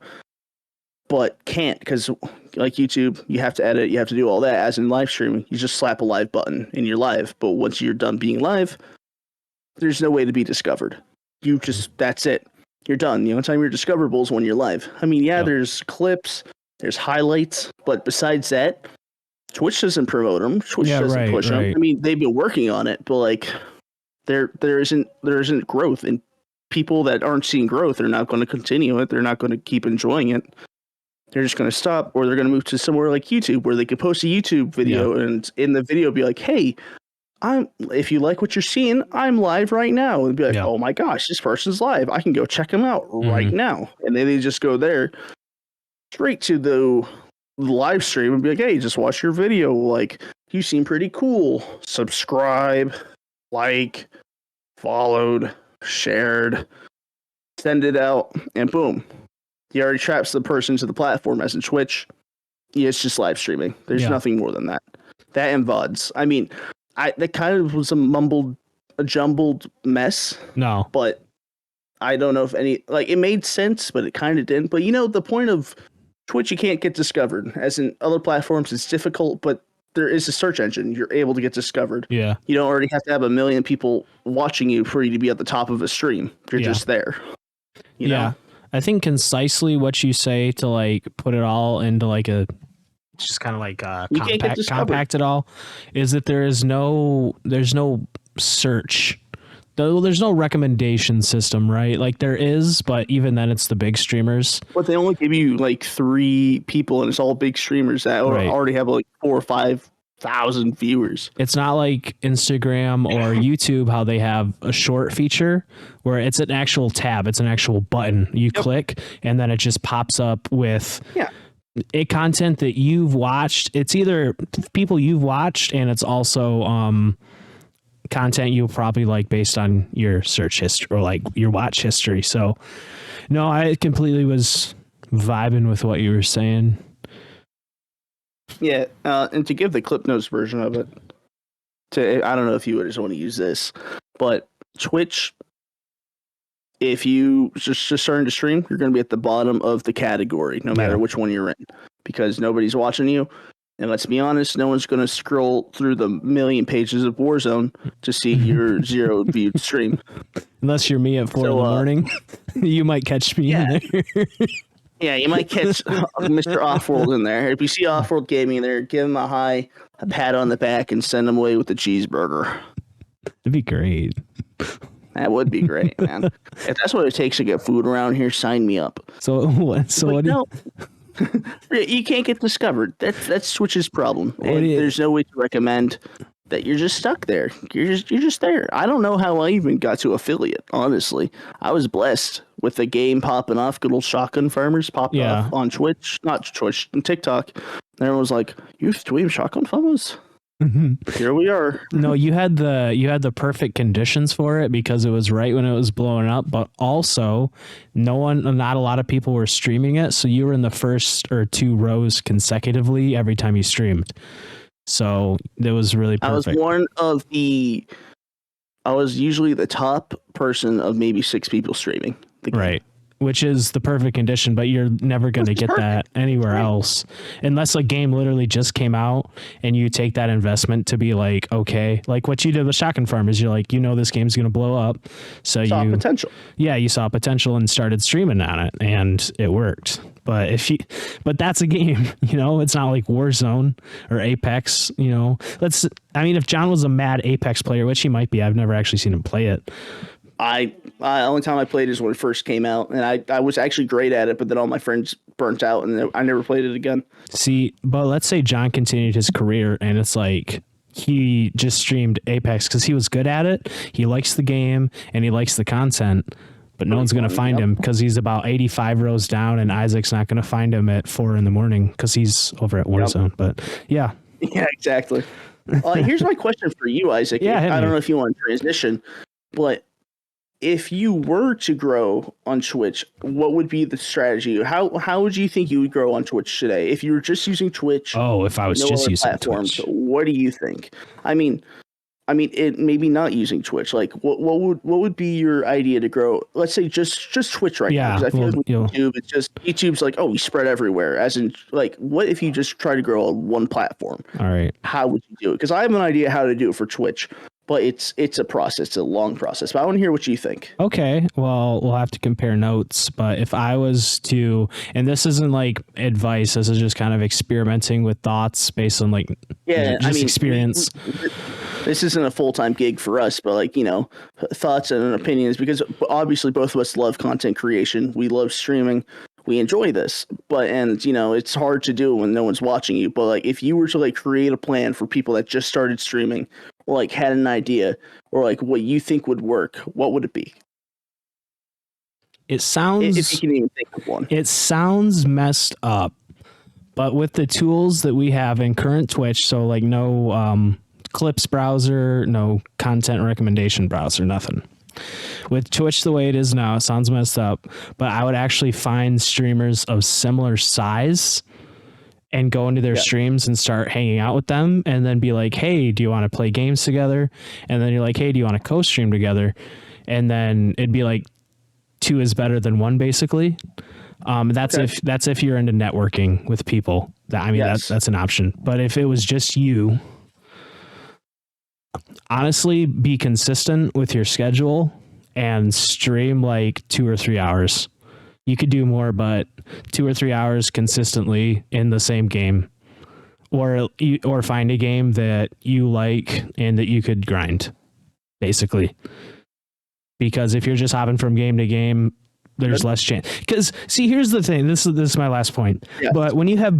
but can't, because like YouTube, you have to edit, you have to do all that. As in live streaming, you just slap a live button and you're live. But once you're done being live, there's no way to be discovered. That's it. You're done. The only time you're discoverable is when you're live. I mean, there's clips, there's highlights, but besides that, Twitch doesn't promote them. Twitch doesn't push them. I mean, they've been working on it, but like there isn't growth, and people that aren't seeing growth are not going to continue it. They're not going to keep enjoying it. They're just going to stop, or they're going to move to somewhere like YouTube where they can post a YouTube video and in the video be like, hey, if you like what you're seeing, I'm live right now. And be like, oh my gosh, this person's live. I can go check him out right now. And then they just go there straight to the live stream and be like, hey, just watch your video. Like, you seem pretty cool. Subscribe, like, followed, shared, send it out, and boom. He already traps the person to the platform, as in Twitch. Yeah, it's just live streaming. There's nothing more than that. That and VODs. I mean, that kind of was a jumbled mess. No. But I don't know if it made sense, but it kind of didn't. But the point of Twitch, you can't get discovered. As in other platforms, it's difficult, but there is a search engine. You're able to get discovered. Yeah. You don't already have to have 1 million people watching you for you to be at the top of a stream. You're just there. You know? I think concisely what you say to like put it all into like just kind of like compact it all is that there's no search. There's no recommendation system, right? Like there is, but even then it's the big streamers. But they only give you like 3 people and it's all big streamers that already have like 4,000 or 5,000 viewers. It's not like Instagram or YouTube, how they have a short feature where it's an actual tab. It's an actual button you click and then it just pops up with content that you've watched. It's either people you've watched and it's also content you'll probably like based on your search history or like your watch history. So no, I completely was vibing with what you were saying. Yeah, and to give the Clip Notes version of it, I don't know if you would just want to use this, but Twitch, if you just starting to stream, you're going to be at the bottom of the category, no matter which one you're in, because nobody's watching you. And let's be honest, no one's going to scroll through the 1 million pages of Warzone to see your 0 viewed stream. Unless you're me at 4 in the morning, you might catch me in there. Yeah, you might catch Mr. Offworld in there. If you see Offworld Gaming in there, give him a pat on the back, and send him away with a cheeseburger. That'd be great. That would be great, man. If that's what it takes to get food around here, sign me up. So what? You can't get discovered. That's Twitch's problem. And there's no way to recommend that. You're just stuck there. You're just there. I don't know how I even got to affiliate, honestly. I was blessed with the game popping off. Good old Shotgun Farmers popped off on Twitch, not Twitch, and TikTok. And everyone was like, "You stream Shotgun Farmers?" Here we are. No, you had the perfect conditions for it because it was right when it was blowing up, but also not a lot of people were streaming it, so you were in the first or 2 rows consecutively every time you streamed. So it was really perfect. I was usually the top person of maybe 6 people streaming the game. Right. Which is the perfect condition, but you're never going to get that anywhere else unless a game literally just came out and you take that investment to be like, okay, like what you did with Shotgun Farmers, you're like, this game's going to blow up. So saw potential. Yeah, you saw potential and started streaming on it and it worked. But but that's a game, it's not like Warzone or Apex, if John was a mad Apex player, which he might be, I've never actually seen him play it. Only time I played is when it first came out, and I was actually great at it, but then all my friends burnt out, and I never played it again. See, but let's say John continued his career, and it's like he just streamed Apex because he was good at it. He likes the game, and he likes the content, but no one's going to find him because he's about 85 rows down, and Isaac's not going to find him at 4 in the morning because he's over at Warzone. But yeah. Yeah, exactly. Here's my question for you, Isaac. I don't know if you want to transition, but if you were to grow on Twitch, what would be the strategy? How would you think you would grow on Twitch today if you were just using Twitch? Oh, if I was just using Twitch, what do you think? I mean, it maybe not using Twitch. Like, what would be your idea to grow? Let's say just Twitch right now. Because I feel like with YouTube, it's just YouTube's like, we spread everywhere. As in, like, what if you just try to grow on one platform? All right, how would you do it? Because I have an idea how to do it for Twitch. But it's a process. It's a long process. But I want to hear what you think. Okay. Well, we'll have to compare notes. But if I was to, and this isn't like advice, this is just kind of experimenting with thoughts based on like experience. This isn't a full-time gig for us, but like, thoughts and opinions, because obviously both of us love content creation. We love streaming. We enjoy this, it's hard to do when no one's watching you. But like, if you were to like create a plan for people that just started streaming, or like had an idea, or like what you think would work, what would it be? It sounds, if you can even think of one, it sounds messed up, but with the tools that we have in current Twitch, so like no clips browser, no content recommendation browser, nothing. With Twitch the way it is now, it sounds messed up, but I would actually find streamers of similar size and go into their streams and start hanging out with them, and then be like, hey, do you want to play games together? And then you're like, hey, do you want to co-stream together? And then it'd be like 2 is better than 1, basically. That's if you're into networking with people. That's an option. But if it was just you, honestly, be consistent with your schedule and stream like 2 or 3 hours. You could do more, but 2 or 3 hours consistently in the same game, or find a game that you like and that you could grind, basically. Because if you're just hopping from game to game, there's less chance. Because see, here's the thing. This is my last point. Yes. But when you have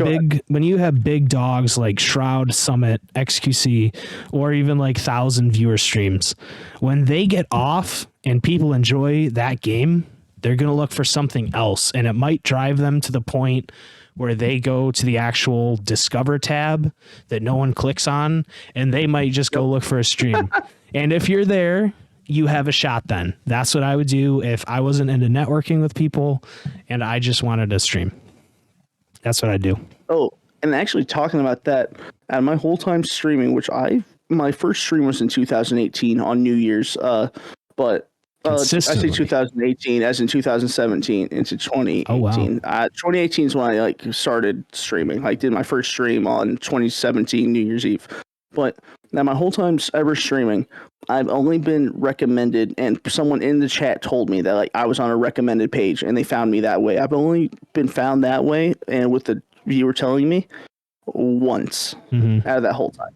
big dogs like Shroud, Summit, XQC, or even like 1,000 viewer streams, when they get off and people enjoy that game, they're going to look for something else, and it might drive them to the point where they go to the actual Discover tab that no one clicks on, and they might just go look for a stream. And if you're there, you have a shot then. That's what I would do if I wasn't into networking with people and I just wanted to stream. That's what I do. Oh, and actually talking about that, my whole time streaming, my first stream was in 2018 on New Year's, but I say 2018 as in 2017 into 2018. Oh, wow. 2018 is when I started streaming. I did my first stream on 2017 New Year's Eve. But now my whole time ever streaming, I've only been recommended, and someone in the chat told me that I was on a recommended page and they found me that way. I've only been found that way, and with the viewer telling me, once out of that whole time.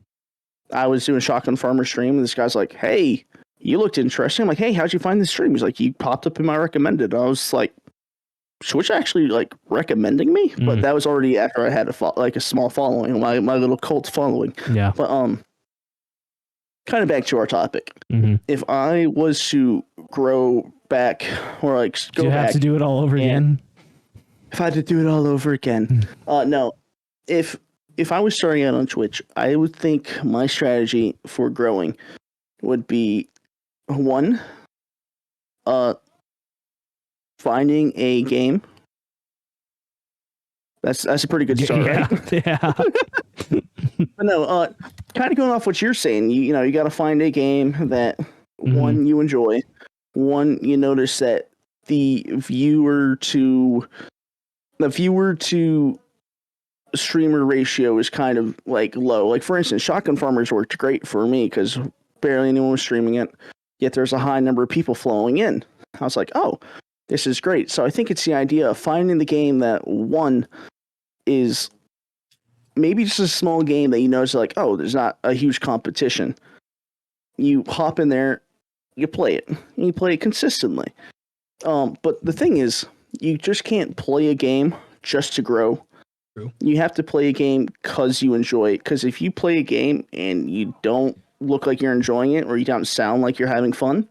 I was doing Shotgun Farmer stream, and this guy's like, hey, you looked interesting. I'm like, hey, how'd you find this stream? He's like, you popped up in my recommended. I was like, Twitch actually recommending me? But that was already after I had a small following, my little cult following. Yeah. But kind of back to our topic. If I was to grow back or go do you have to do it all over again? If I had to do it all over again, no. If I was starting out on Twitch, I would think my strategy for growing would be 1, finding a game. That's a pretty good start, right? Yeah. But no, kind of going off what you're saying, you got to find a game that one you enjoy, one you notice that the viewer to streamer ratio is kind of low. Like for instance, Shotgun Farmers worked great for me because barely anyone was streaming it, yet there's a high number of people flowing in. I was like, oh, this is great. So I think it's the idea of finding the game that one is maybe just a small game that you know is oh, there's not a huge competition. You hop in there, you play it, and you play it consistently. But the thing is, you just can't play a game just to grow. True. You have to play a game because you enjoy it. Because if you play a game and you don't look like you're enjoying it, or you don't sound like you're having fun,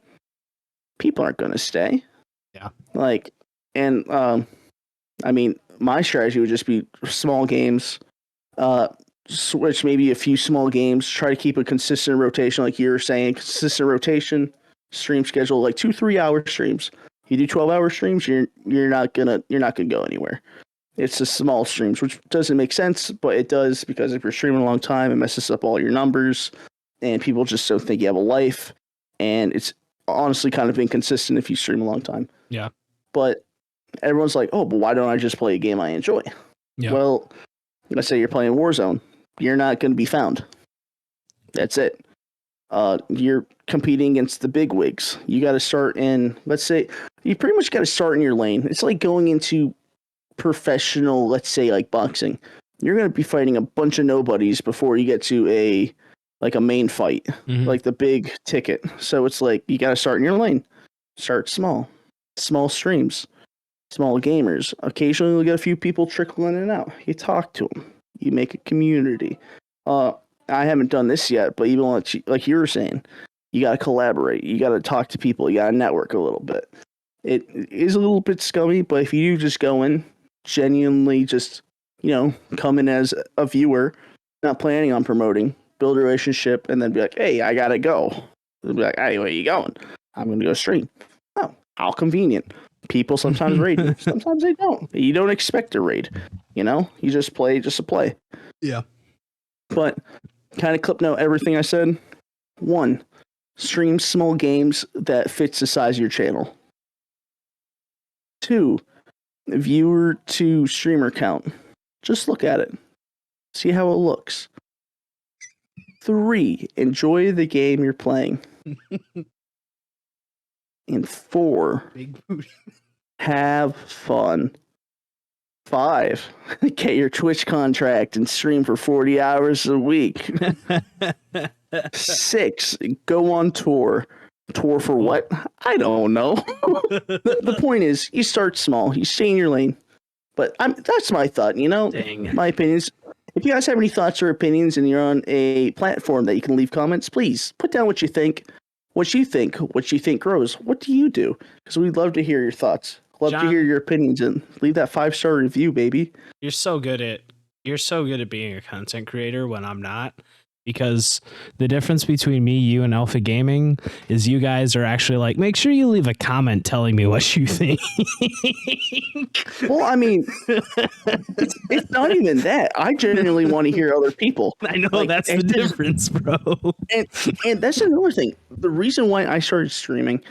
people aren't going to stay. Yeah. I mean, my strategy would just be small games, switch maybe a few small games, try to keep a consistent rotation, like you were saying, consistent rotation, stream schedule, 2-3 hour streams. You do 12-hour streams, you're not gonna go anywhere. It's the small streams, which doesn't make sense, but it does, because if you're streaming a long time, it messes up all your numbers, and people just don't think you have a life, and it's honestly kind of inconsistent if you stream a long time. Yeah. But everyone's like, oh, but why don't I just play a game I enjoy? Yeah. Well, let's say you're playing Warzone. You're not going to be found. That's it. You're competing against the big wigs. You got to start in, let's say, you pretty much got to start in your lane. It's like going into professional, let's say, boxing. You're going to be fighting a bunch of nobodies before you get to a main fight, the big ticket. So it's you got to start in your lane. Start small streams, small gamers. Occasionally you'll get a few people trickling in and out. You talk to them. You make a community. I haven't done this yet, but even like you were saying, you got to collaborate. You got to talk to people. You got to network a little bit. It is a little bit scummy, but if you just go in, genuinely just, come in as a viewer, not planning on promoting, build a relationship, and then be like, hey, I got to go. They'll be like, hey, where you going? I'm going to go stream. Oh, how convenient. People sometimes raid you. Sometimes they don't. You don't expect a raid. You know, you just play just to play. Yeah. But kind of clip note everything I said. 1, stream small games that fits the size of your channel. 2, viewer to streamer count. Just look at it. See how it looks. 3, enjoy the game you're playing. And 4, Big booty. have fun. 5, get your Twitch contract and stream for 40 hours a week. 6, go on tour. Tour for what? I don't know. The point is, you start small. You stay in your lane. But that's my thought, you know? Dang. My opinions. If you guys have any thoughts or opinions and you're on a platform that you can leave comments, please put down what you think. What you think grows. What do you do? Because we'd love to hear your thoughts. Love John, to hear your opinions and leave that 5-star review, baby. You're so good at being a content creator when I'm not. Because the difference between me, you, and Alpha Gaming is you guys are actually like, make sure you leave a comment telling me what you think. Well, I mean, it's not even that. I genuinely want to hear other people. I know, Like, that's the and- difference, bro. And that's another thing. The reason why I started streaming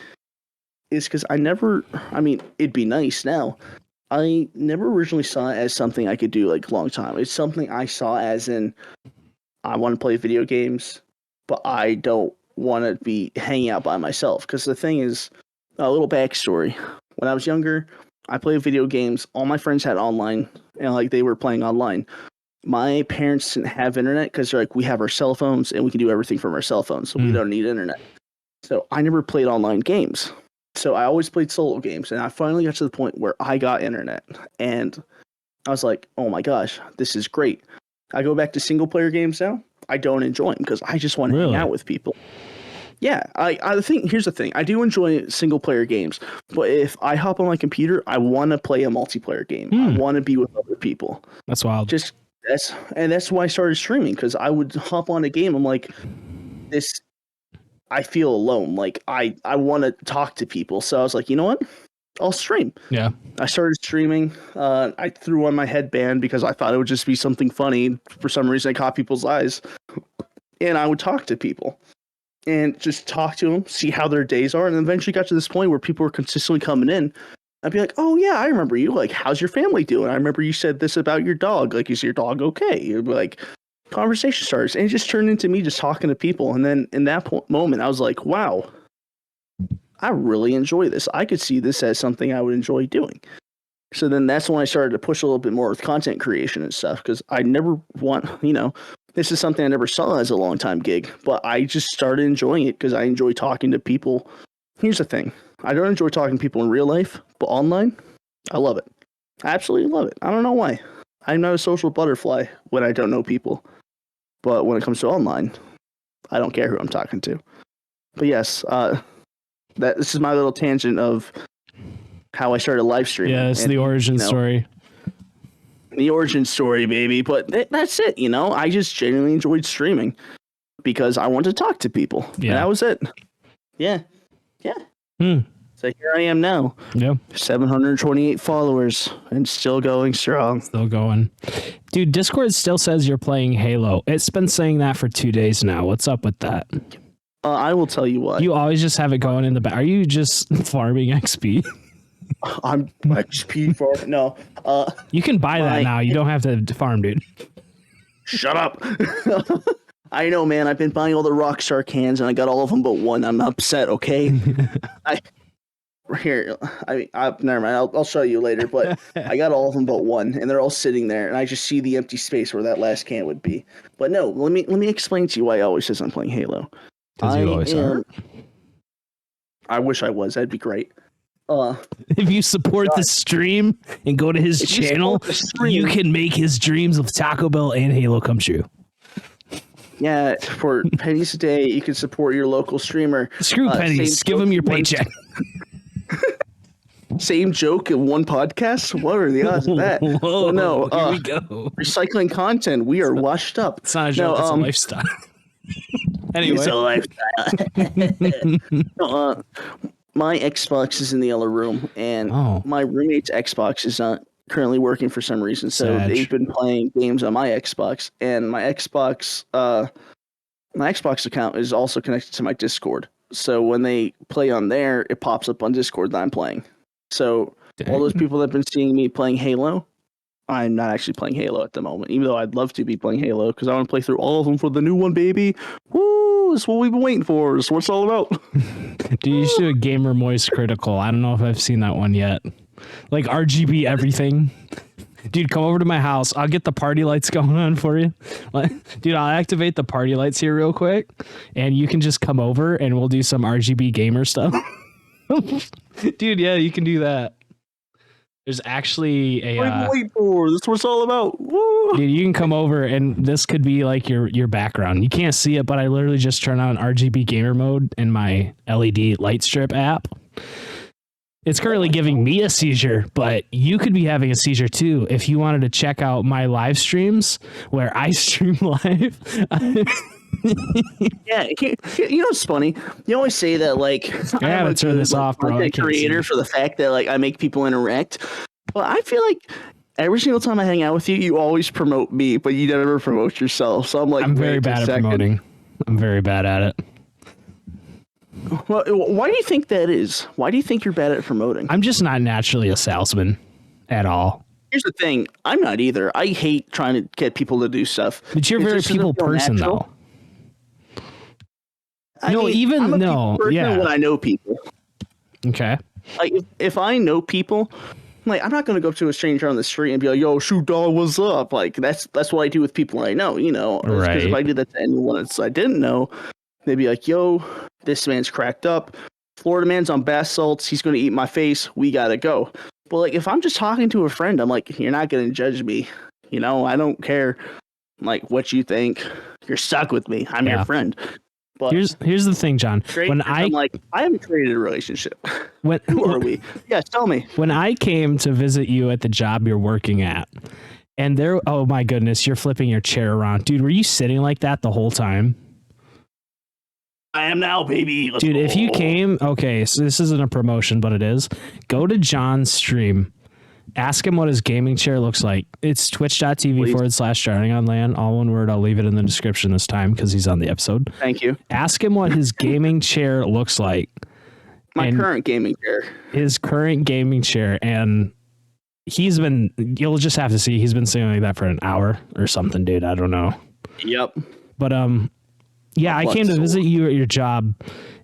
is because it'd be nice now. I never originally saw it as something I could do like a long time. It's something I saw as in, I want to play video games, but I don't want to be hanging out by myself. Because the thing is, a little backstory. When I was younger, I played video games. All my friends had online, and like they were playing online. My parents didn't have internet because they're like, we have our cell phones and we can do everything from our cell phones, so we don't need internet. So I never played online games. So I always played solo games, and I finally got to the point where I got internet, and I was like, oh my gosh, this is great. I go back to single player games now. I don't enjoy them because I just want to hang out with people. Yeah, I think here's the thing. I do enjoy single player games, but if I hop on my computer, I want to play a multiplayer game. I want to be with other people. That's wild. That's why I started streaming, because I would hop on a game. I'm like, this. I feel alone. Like I want to talk to people. So I was like, you know what? I'll stream. Yeah. I started streaming. I threw on my headband because I thought it would just be something funny. For some reason, I caught people's eyes. And I would talk to people and just talk to them, see how their days are. And eventually got to this point where people were consistently coming in. I'd be like, oh, yeah, I remember you. Like, how's your family doing? I remember you said this about your dog. Like, is your dog okay? You'd be like, conversation starts. And it just turned into me just talking to people. And then in that moment, I was like, wow, I really enjoy this. I could see this as something I would enjoy doing. So then that's when I started to push a little bit more with content creation and stuff, because I never this is something I never saw as a long-time gig, but I just started enjoying it because I enjoy talking to people. Here's the thing. I don't enjoy talking to people in real life, but online, I love it. I absolutely love it. I don't know why. I'm not a social butterfly when I don't know people, but when it comes to online, I don't care who I'm talking to. But yes, this is my little tangent of how I started live streaming. Yeah, it's the origin story. The origin story, baby. But that's it, you know? I just genuinely enjoyed streaming because I wanted to talk to people. Yeah. And that was it. Yeah. Yeah. So here I am now. Yeah. 728 followers and still going strong. Still going. Dude, Discord still says you're playing Halo. It's been saying that for 2 days now. What's up with that? I will tell you what. You always just have it going in the back. Are you just farming XP? I'm XP farming. No. You can buy that now. You don't have to farm, dude. Shut up. I know, man. I've been buying all the Rockstar cans, and I got all of them but one. I'm upset, okay? Never mind. I'll show you later, but I got all of them but one, and they're all sitting there, and I just see the empty space where that last can would be. But no, let me explain to you why I always says I'm playing Halo. Because you always are. I wish I was. That'd be great. If you support the stream and go to his channel, you can make his dreams of Taco Bell and Halo come true. Yeah, for pennies a day, you can support your local streamer. Screw pennies. Give him your paycheck. Same joke in one podcast? What are the odds of that? Whoa, no, here we go. Recycling content. We are washed up. It's not a joke, it's a lifestyle. Anyway. It's a lifestyle. My Xbox is in the other room, and my roommate's Xbox is not currently working for some reason. So they've been playing games on my Xbox, and my Xbox account is also connected to my Discord. So when they play on there, it pops up on Discord that I'm playing. So all those people that have been seeing me playing Halo, I'm not actually playing Halo at the moment, even though I'd love to be playing Halo because I want to play through all of them for the new one, baby. Woo! That's what we've been waiting for. That's what it's all about. Dude, you should do a Gamer Moist Critical. I don't know if I've seen that one yet. Like RGB everything. Dude, come over to my house. I'll get the party lights going on for you. Dude, I'll activate the party lights here real quick, and you can just come over and we'll do some RGB gamer stuff. Dude, yeah, you can do that. There's actually a wait for that's what it's all about. Woo! Dude, you can come over and this could be like your background. You can't see it, but I literally just turn on RGB gamer mode in my LED light strip app. It's currently giving me a seizure, but you could be having a seizure too if you wanted to check out my live streams where I stream live. Yeah, you know what's funny? You always say that like I gotta turn this off, bro. I'm a creator for the fact that like I make people interact. But I feel like every single time I hang out with you, you always promote me, but you never promote yourself. So I'm like, I'm very bad at promoting. I'm very bad at it. Well, why do you think that is? Why do you think you're bad at promoting? I'm just not naturally a salesman at all. Here's the thing. I'm not either. I hate trying to get people to do stuff. But you're a very people person, though. I'm a people person when I know people. Okay. Like if I know people, like I'm not gonna go up to a stranger on the street and be like, "Yo, shoot, dog, what's up?" Like that's what I do with people I know. You know, right? Because if I did that to anyone I didn't know, they'd be like, "Yo, this man's cracked up. Florida man's on bath salts. He's gonna eat my face. We gotta go." But like if I'm just talking to a friend, I'm like, "You're not gonna judge me. You know, I don't care like what you think. You're stuck with me. I'm your friend." But here's the thing, John. When I'm like, I haven't created a relationship. Who are we? Yeah, tell me. When I came to visit you at the job you're working at, and there, oh my goodness, you're flipping your chair around, dude. Were you sitting like that the whole time? I am now, baby. Dude, if you came, okay, so this isn't a promotion, but it is. Go to John's stream. Ask him what his gaming chair looks like. It's twitch.tv/DrowningOnLand. All one word. I'll leave it in the description this time because he's on the episode. Thank you. Ask him what his gaming chair looks like. My current gaming chair. His current gaming chair. And you'll just have to see, he's been sitting like that for an hour or something, dude. I don't know. Yep. But, yeah, I came to visit you at your job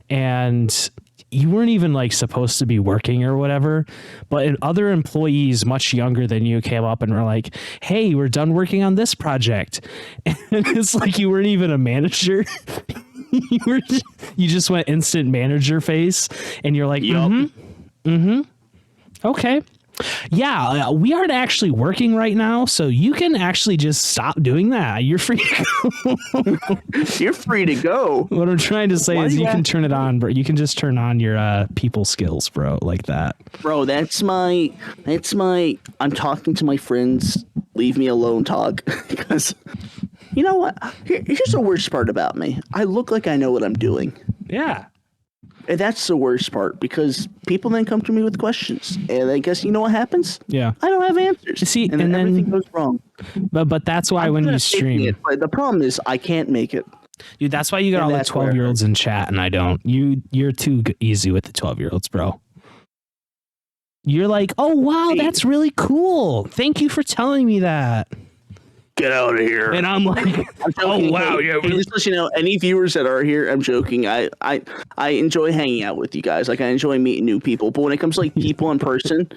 and you weren't even like supposed to be working or whatever, but other employees much younger than you came up and were like, "Hey, we're done working on this project." And it's like you weren't even a manager. You just went instant manager face and you're like, okay. Yeah, we aren't actually working right now, so you can actually just stop doing that. You're free to go. You're free to go. What I'm trying to say is you can turn it on, bro. You can just turn on your people skills, bro, like that. Bro, that's my I'm talking to my friends, leave me alone talk. Because you know what? Here's the worst part about me. I look like I know what I'm doing. Yeah. And that's the worst part because people then come to me with questions, and I guess you know what happens? Yeah, I don't have answers. See, and then everything goes wrong. But that's why when you stream, but the problem is I can't make it. Dude, that's why you got all the 12-year-olds in chat, and I don't. You're too easy with the 12-year-olds, bro. You're like, oh wow, that's really cool. Thank you for telling me that. Get out of here. And I'm like, oh wow, yeah. Just you know, any viewers that are here, I'm joking. I enjoy hanging out with you guys. Like I enjoy meeting new people. But when it comes to like people in person,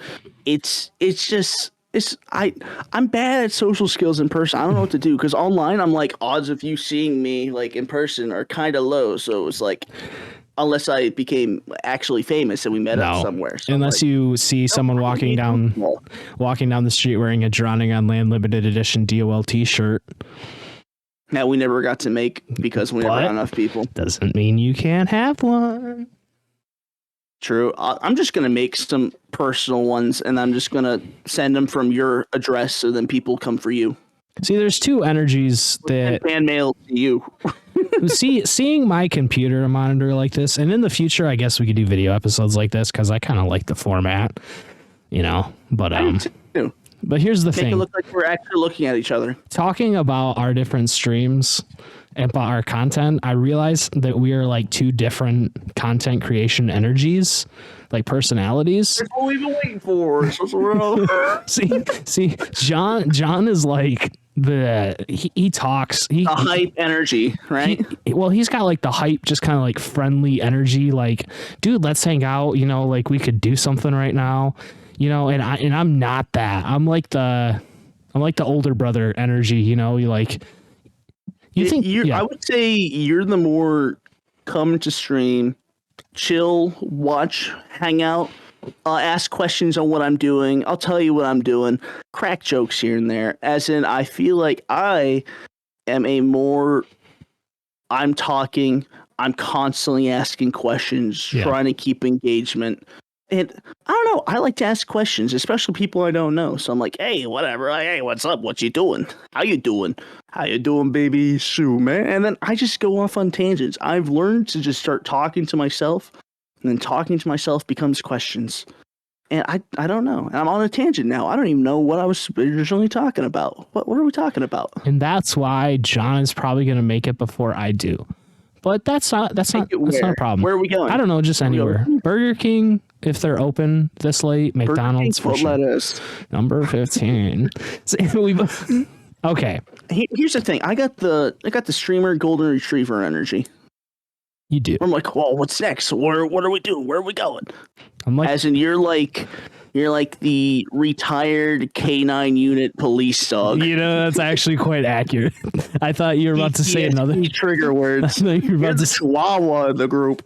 I'm bad at social skills in person. I don't know what to do because online I'm like odds of you seeing me like in person are kind of low. So it's like unless I became actually famous and we met up somewhere. So unless you see someone walking down the street wearing a DrowningOnLand limited edition DOL t-shirt. That we never got to make because we never got enough people. Doesn't mean you can't have one. True. I'm just going to make some personal ones and I'm just going to send them from your address so then people come for you. See, there's two energies that fan mail to you. seeing my computer monitor like this, and in the future, I guess we could do video episodes like this because I kind of like the format, But but here's the thing: make it look like we're actually looking at each other. Talking about our different streams and about our content, I realized that we are like two different content creation energies, like personalities. That's what we've been waiting for. See, John is like he talks the hype energy, right? He's got like the hype, just kind of like friendly energy, like, dude, let's hang out, like we could do something right now, and I'm not that. I'm like the older brother energy, you think I would say you're the more come to stream, chill, watch, hang out, ask questions on what I'm doing. I'll tell you what I'm doing. Crack jokes here and there. As in, I feel like I am I'm talking, I'm constantly asking questions, trying to keep engagement. And I don't know, I like to ask questions, especially people I don't know. So I'm like, hey, whatever. Like, hey, what's up? What you doing? How you doing? How you doing, baby? Sue, man. And then I just go off on tangents. I've learned to just start talking to myself, and then talking to myself becomes questions. And I don't know. And I'm on a tangent now. I don't even know what I was originally talking about. What are we talking about? And that's why John is probably going to make it before I do. But that's not a problem. Where are we going? I don't know, just anywhere. Burger King, if they're open this late. McDonald's for sure. Lettuce. Number 15. Okay. Here's the thing. I got the streamer golden retriever energy. You do. I'm like, well, what's next? What are we doing? Where are we going? I'm like, as in you're like the retired K9 unit police dog. That's actually quite accurate. I thought you were about to say another trigger words. I thought you were about to Chihuahua in the group.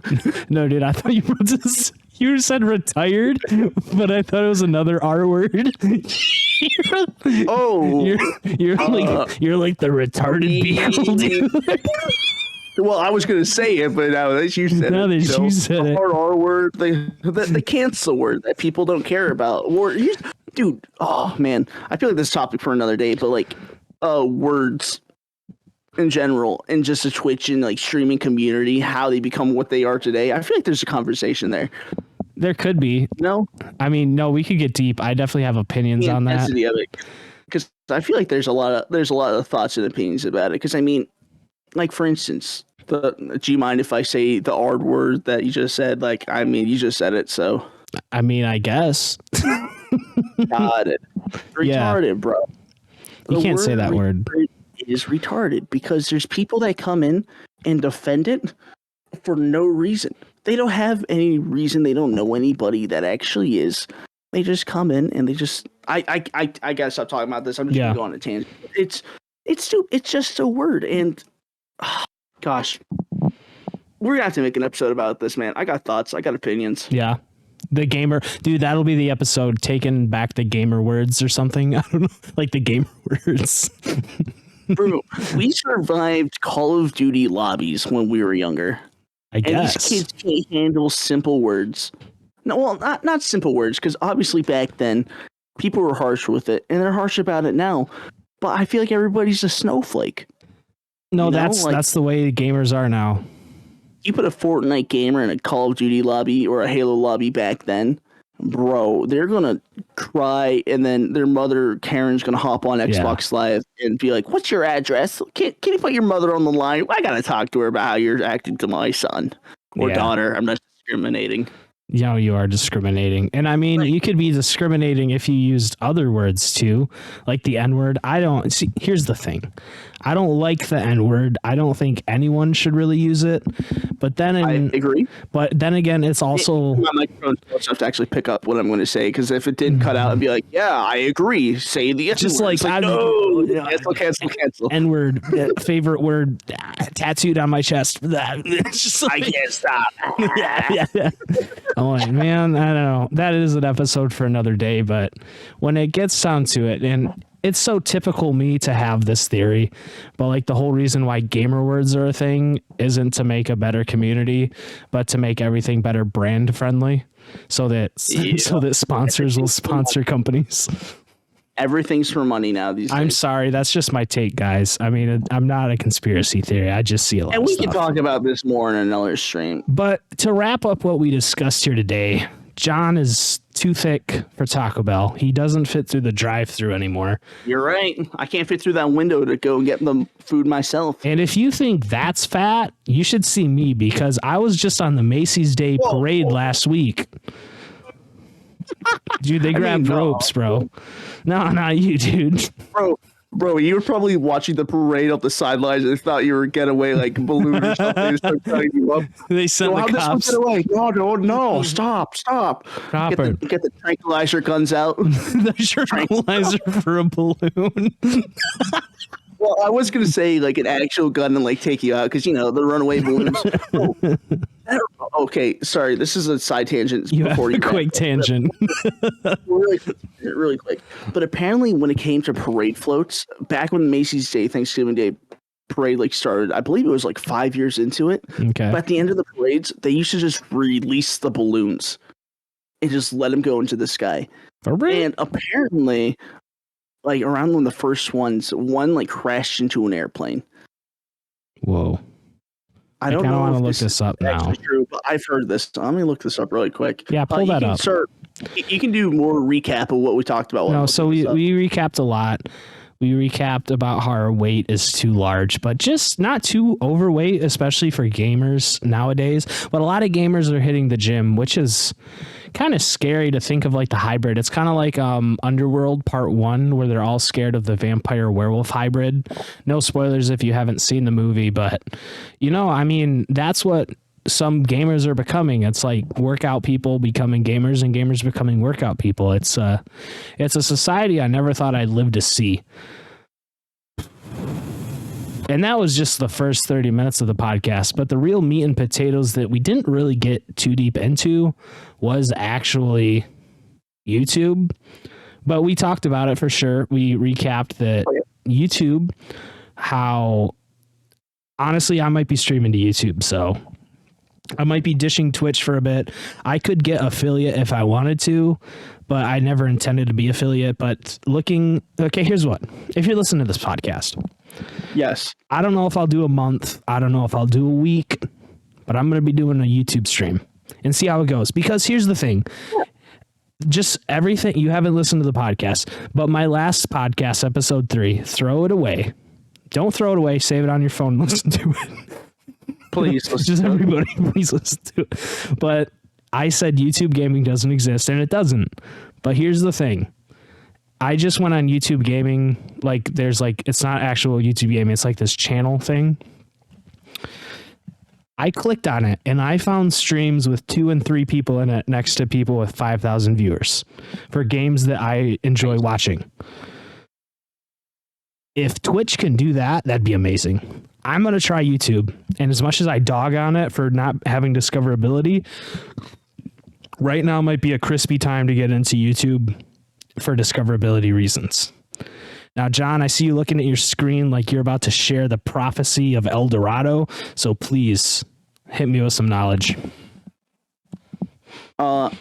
No, dude, I thought you were about to you said retired, but I thought it was another R word. You're like the retarded beagle. Well, I was going to say it, but now that you said the hard R word, the cancel word that people don't care about. Dude, oh man, I feel like this topic for another day, but like words in general and just the Twitch and like streaming community, how they become what they are today. I feel like there's a conversation there. There could be. No? I mean, no, we could get deep. I definitely have opinions on that. Because I feel like there's a lot of thoughts and opinions about it. Because I mean, like for instance, do you mind if I say the R word that you just said? Like, I mean, you just said it, so. I mean, I guess. Got it. Retarded, bro. You can't say that word. It is retarded because there's people that come in and defend it for no reason. They don't have any reason. They don't know anybody that actually is. They just come in and they just. I gotta stop talking about this. I'm just gonna go on a tangent. It's just a word, and gosh, we're gonna have to make an episode about this, man. I got thoughts. I got opinions. Yeah. The gamer, dude, that'll be the episode, taking back the gamer words or something. I don't know, like the gamer words. Bro, we survived Call of Duty lobbies when we were younger. I guess. And these kids can't handle simple words. No, well, not simple words, because obviously back then people were harsh with it, and they're harsh about it now. But I feel like everybody's a snowflake. No, that's the way gamers are now. You put a Fortnite gamer in a Call of Duty lobby or a Halo lobby back then, bro, they're gonna cry, and then their mother Karen's gonna hop on Xbox Live and be like, "What's your address? Can you put your mother on the line? I gotta talk to her about how you're acting to my son or daughter. I'm not discriminating." Yeah, you are discriminating. And I mean, you could be discriminating if you used other words too, like the N-word. Here's the thing. I don't like the N-word. I don't think anyone should really use it. But then I agree. But then again, it's also my microphone's close enough to actually pick up what I'm going to say, because if it didn't cut out and be like, "Yeah, I agree," say the N-word. Just like, cancel. N-word, favorite word, tattooed on my chest. It's just like, I can't stop. yeah. I'm like, man, I don't know. That is an episode for another day, but when it gets down to it, and it's so typical me to have this theory, but like the whole reason why gamer words are a thing isn't to make a better community, but to make everything better brand friendly, so that sponsors will sponsor companies. Everything's for money now these days. I'm sorry, that's just my take, guys. I mean, I'm not a conspiracy theory. I just see a lot and of we stuff. can talk about this more in another stream. But to wrap up what we discussed here today, John is too thick for Taco Bell. He doesn't fit through the drive-thru anymore. You're right. I can't fit through that window to go get the food myself. And if you think that's fat, you should see me, because I was just on the Macy's Day Parade last week. Dude, they grabbed ropes, bro. No, not you, dude. Bro, you were probably watching the parade up the sidelines and thought you were getting away like a balloon or something. They started cutting you up. They sent the cops. Get away? No, stop. Get the tranquilizer guns out. The tranquilizer for a balloon. Well, I was gonna say like an actual gun and like take you out because the runaway balloons. Okay, sorry. This is a side tangent. You have a quick tangent. really quick. But apparently, when it came to parade floats, back when Macy's Day Thanksgiving Day parade like started, I believe it was like 5 years into it. Okay. But at the end of the parades, they used to just release the balloons and just let them go into the sky. And apparently, like around one of the first ones, one like crashed into an airplane. Whoa. I don't know. I want to look this up now. True, but I've heard this. So I'm gonna look this up really quick. Yeah, pull that up. You can do more recap of what we talked about. No, so we recapped a lot. We recapped about how our weight is too large, but just not too overweight, especially for gamers nowadays. But a lot of gamers are hitting the gym, which is kind of scary to think of, like the hybrid. It's kind of like Underworld Part 1, where they're all scared of the vampire werewolf hybrid. No spoilers if you haven't seen the movie, but I mean, that's what some gamers are becoming. It's like workout people becoming gamers and gamers becoming workout people. It's a society I never thought I'd live to see. And that was just the first 30 minutes of the podcast. But the real meat and potatoes that we didn't really get too deep into was actually YouTube. But we talked about it for sure. We recapped that YouTube, how honestly, I might be streaming to YouTube. So I might be dishing Twitch for a bit. I could get affiliate if I wanted to, but I never intended to be affiliate. But here's what. If you're listening to this podcast, yes, I don't know if I'll do a month. I don't know if I'll do a week, but I'm going to be doing a YouTube stream and see how it goes. Because here's the thing. Just everything, you haven't listened to the podcast, but my last podcast, episode 3, throw it away. Don't throw it away. Save it on your phone and listen to it. Please, just everybody, please listen to it. But I said YouTube gaming doesn't exist, and it doesn't. But here's the thing. I just went on YouTube gaming. Like, it's not actual YouTube gaming. It's like this channel thing. I clicked on it, and I found streams with 2 and 3 people in it next to people with 5,000 viewers for games that I enjoy watching. If Twitch can do that, that'd be amazing. I'm going to try YouTube. And as much as I dog on it for not having discoverability, right now might be a crispy time to get into YouTube for discoverability reasons. Now, John, I see you looking at your screen like you're about to share the prophecy of El Dorado. So please hit me with some knowledge. No,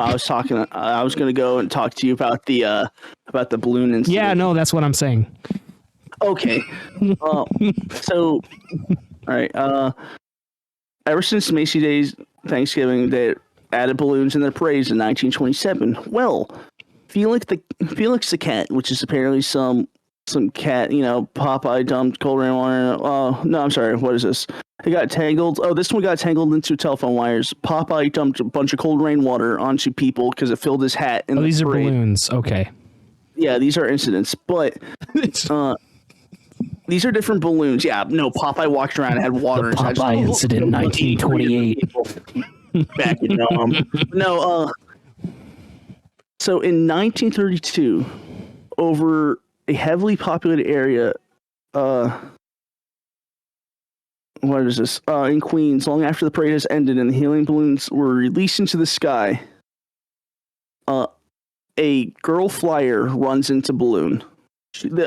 I was going to go and talk to you about the balloon incident. Yeah, no, that's what I'm saying. Okay. So, all right. Ever since Macy Day's Thanksgiving, they added balloons in their parades in 1927. Well, Felix the cat, which is apparently some cat, Popeye dumped cold rainwater. Oh, no, I'm sorry. What is this? They got tangled. Oh, this one got tangled into telephone wires. Popeye dumped a bunch of cold rainwater onto people because it filled his hat. These are balloons. Okay. Yeah, these are incidents, but these are different balloons. Yeah, no, Popeye walked around and had water inside. Popeye incident, 1928. Back in no. So in 1932, over a heavily populated area, what is this? In Queens, long after the parade has ended and the helium balloons were released into the sky, a girl flyer runs into balloon.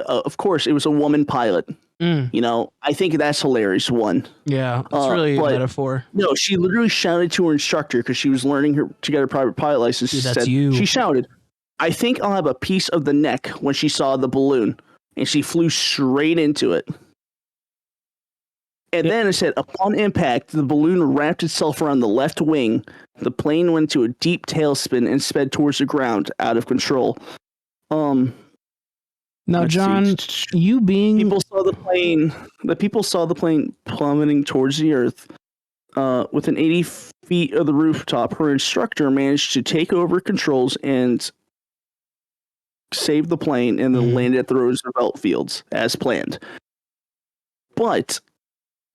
Of course, it was a woman pilot. I think that's hilarious. One. Yeah, it's really a metaphor. No, she literally shouted to her instructor because she was learning to get her private pilot license. Dude, that's you. She shouted, I think I'll have a piece of the neck when she saw the balloon, and she flew straight into it. And then it said, upon impact, the balloon wrapped itself around the left wing. The plane went into a deep tailspin and sped towards the ground, out of control. Now, John, you being people saw the plane. The people saw the plane plummeting towards the earth. Within 80 feet of the rooftop, her instructor managed to take over controls and save the plane, and then landed at the Roosevelt Fields as planned. But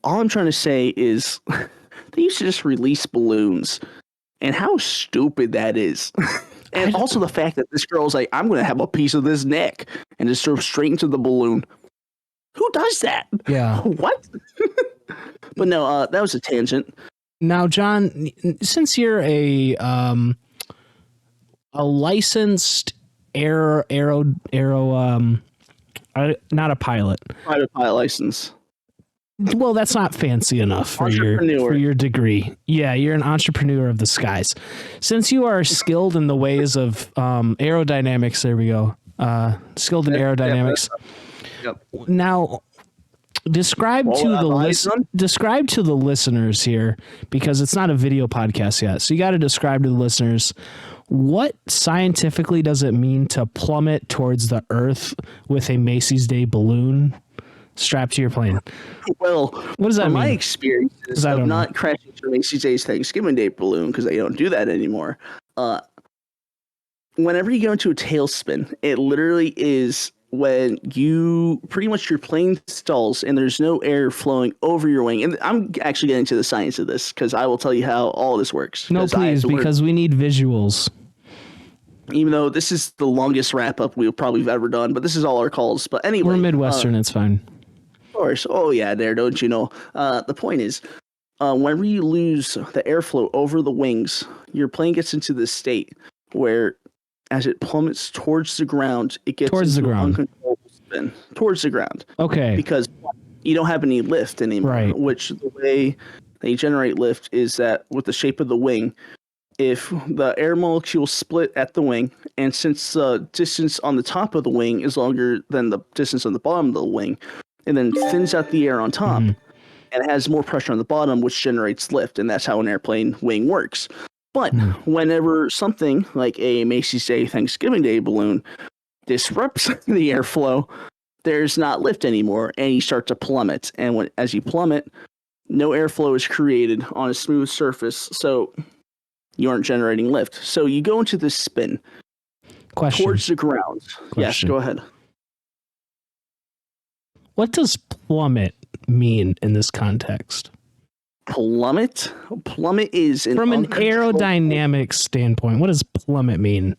all I'm trying to say is they used to just release balloons, and how stupid that is. And also the fact that this girl's like, I'm going to have a piece of this neck, and just drove straight into the balloon. Who does that? Yeah. What? But no, that was a tangent. Now, John, since you're a licensed aero, not a pilot. Private pilot license. Well, that's not fancy enough for your degree. Yeah, you're an entrepreneur of the skies. Since you are skilled in the ways of aerodynamics, there we go. Skilled in aerodynamics. Yep. Now, describe to the listeners here, because it's not a video podcast yet. So you got to describe to the listeners, what scientifically does it mean to plummet towards the earth with a Macy's Day balloon strapped to your plane? Well, what does that mean? My experiences of not crashing to Macy's Day's Thanksgiving Day balloon, because they don't do that anymore. Whenever you go into a tailspin, it literally is when you pretty much your plane stalls and there's no air flowing over your wing. And I'm actually getting to the science of this, because I will tell you how all this works. No, please, because we need visuals. Even though this is the longest wrap-up we'll probably have ever done, but this is all our calls. But anyway, we're Midwestern, it's fine. Of course. Oh yeah, don't you know? The point is, whenever you lose the airflow over the wings, your plane gets into this state where, as it plummets towards the ground, it gets towards the ground, uncontrollable spin towards the ground. Okay. Because you don't have any lift anymore. Right. Which the way they generate lift is that with the shape of the wing, if the air molecules split at the wing, and since the distance on the top of the wing is longer than the distance on the bottom of the wing, it then thins out the air on top, and it has more pressure on the bottom, which generates lift, and that's how an airplane wing works. But whenever something like a Macy's Day Thanksgiving Day balloon disrupts the airflow, there's not lift anymore, and you start to plummet. And as you plummet, no airflow is created on a smooth surface, so you aren't generating lift. So you go into this spin towards the ground. Yes, go ahead. What does plummet mean in this context? Plummet? Plummet is from an aerodynamic standpoint. What does plummet mean?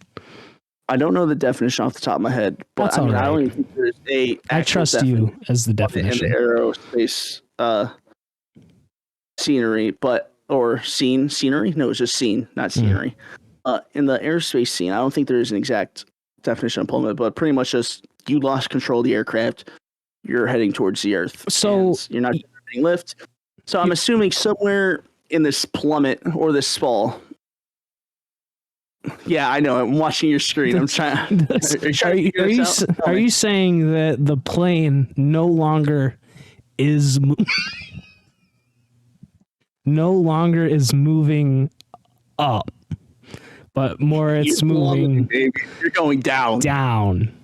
I don't know the definition off the top of my head, but that's all right. I don't even think there's a. I trust you as the definition. In the aerospace scenery, scenery? No, it's just scene, not scenery. In the aerospace scene, I don't think there is an exact definition of plummet, but pretty much just you lost control of the aircraft, you're heading towards the earth. So you're not generating lift. So I'm assuming somewhere in this plummet or this fall. Yeah, I know. I'm watching your screen. I'm trying. Are you saying that the plane no longer is moving up, but more it's moving? You're going down. Down.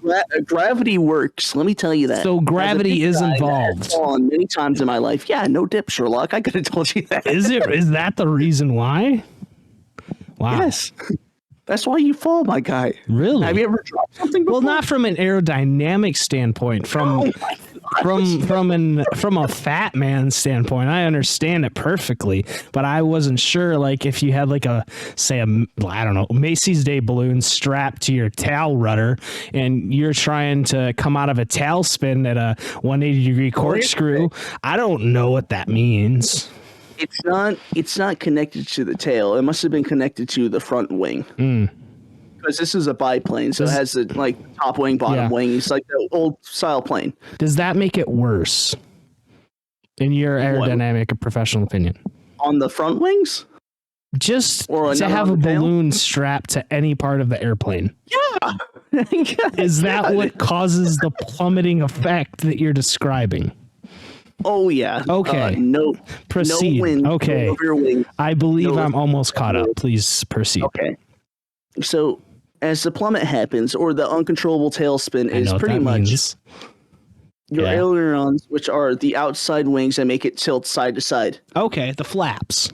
Gravity works. Let me tell you that. So gravity is involved. I've fallen many times in my life. Yeah, no dip, Sherlock. I could have told you that. Is that the reason why? Wow. Yes. That's why you fall, my guy. Really? Have you ever dropped something before? Well, not from an aerodynamic standpoint. From a fat man standpoint, I understand it perfectly. But I wasn't sure, like, if you had like I don't know, Macy's Day balloon strapped to your tail rudder, and you're trying to come out of a tailspin at a 180-degree corkscrew. I don't know what that means. It's not connected to the tail. It must have been connected to the front wing. Because this is a biplane, so it has the top wing, bottom wing. It's like the old style plane. Does that make it worse, in your aerodynamic and professional opinion? On the front wings? Just Or to not have a on the tail? balloon strapped to any part of the airplane. Yeah. Is that what causes the plummeting effect that you're describing? Oh yeah. Okay. No. Proceed. No wind Okay. over your wings. I believe No I'm lift. almost caught up. Please proceed. Okay. So as the plummet happens, or the uncontrollable tailspin, I is know what pretty that much means. your Yeah. ailerons, which are the outside wings that make it tilt side to side. Okay, the flaps.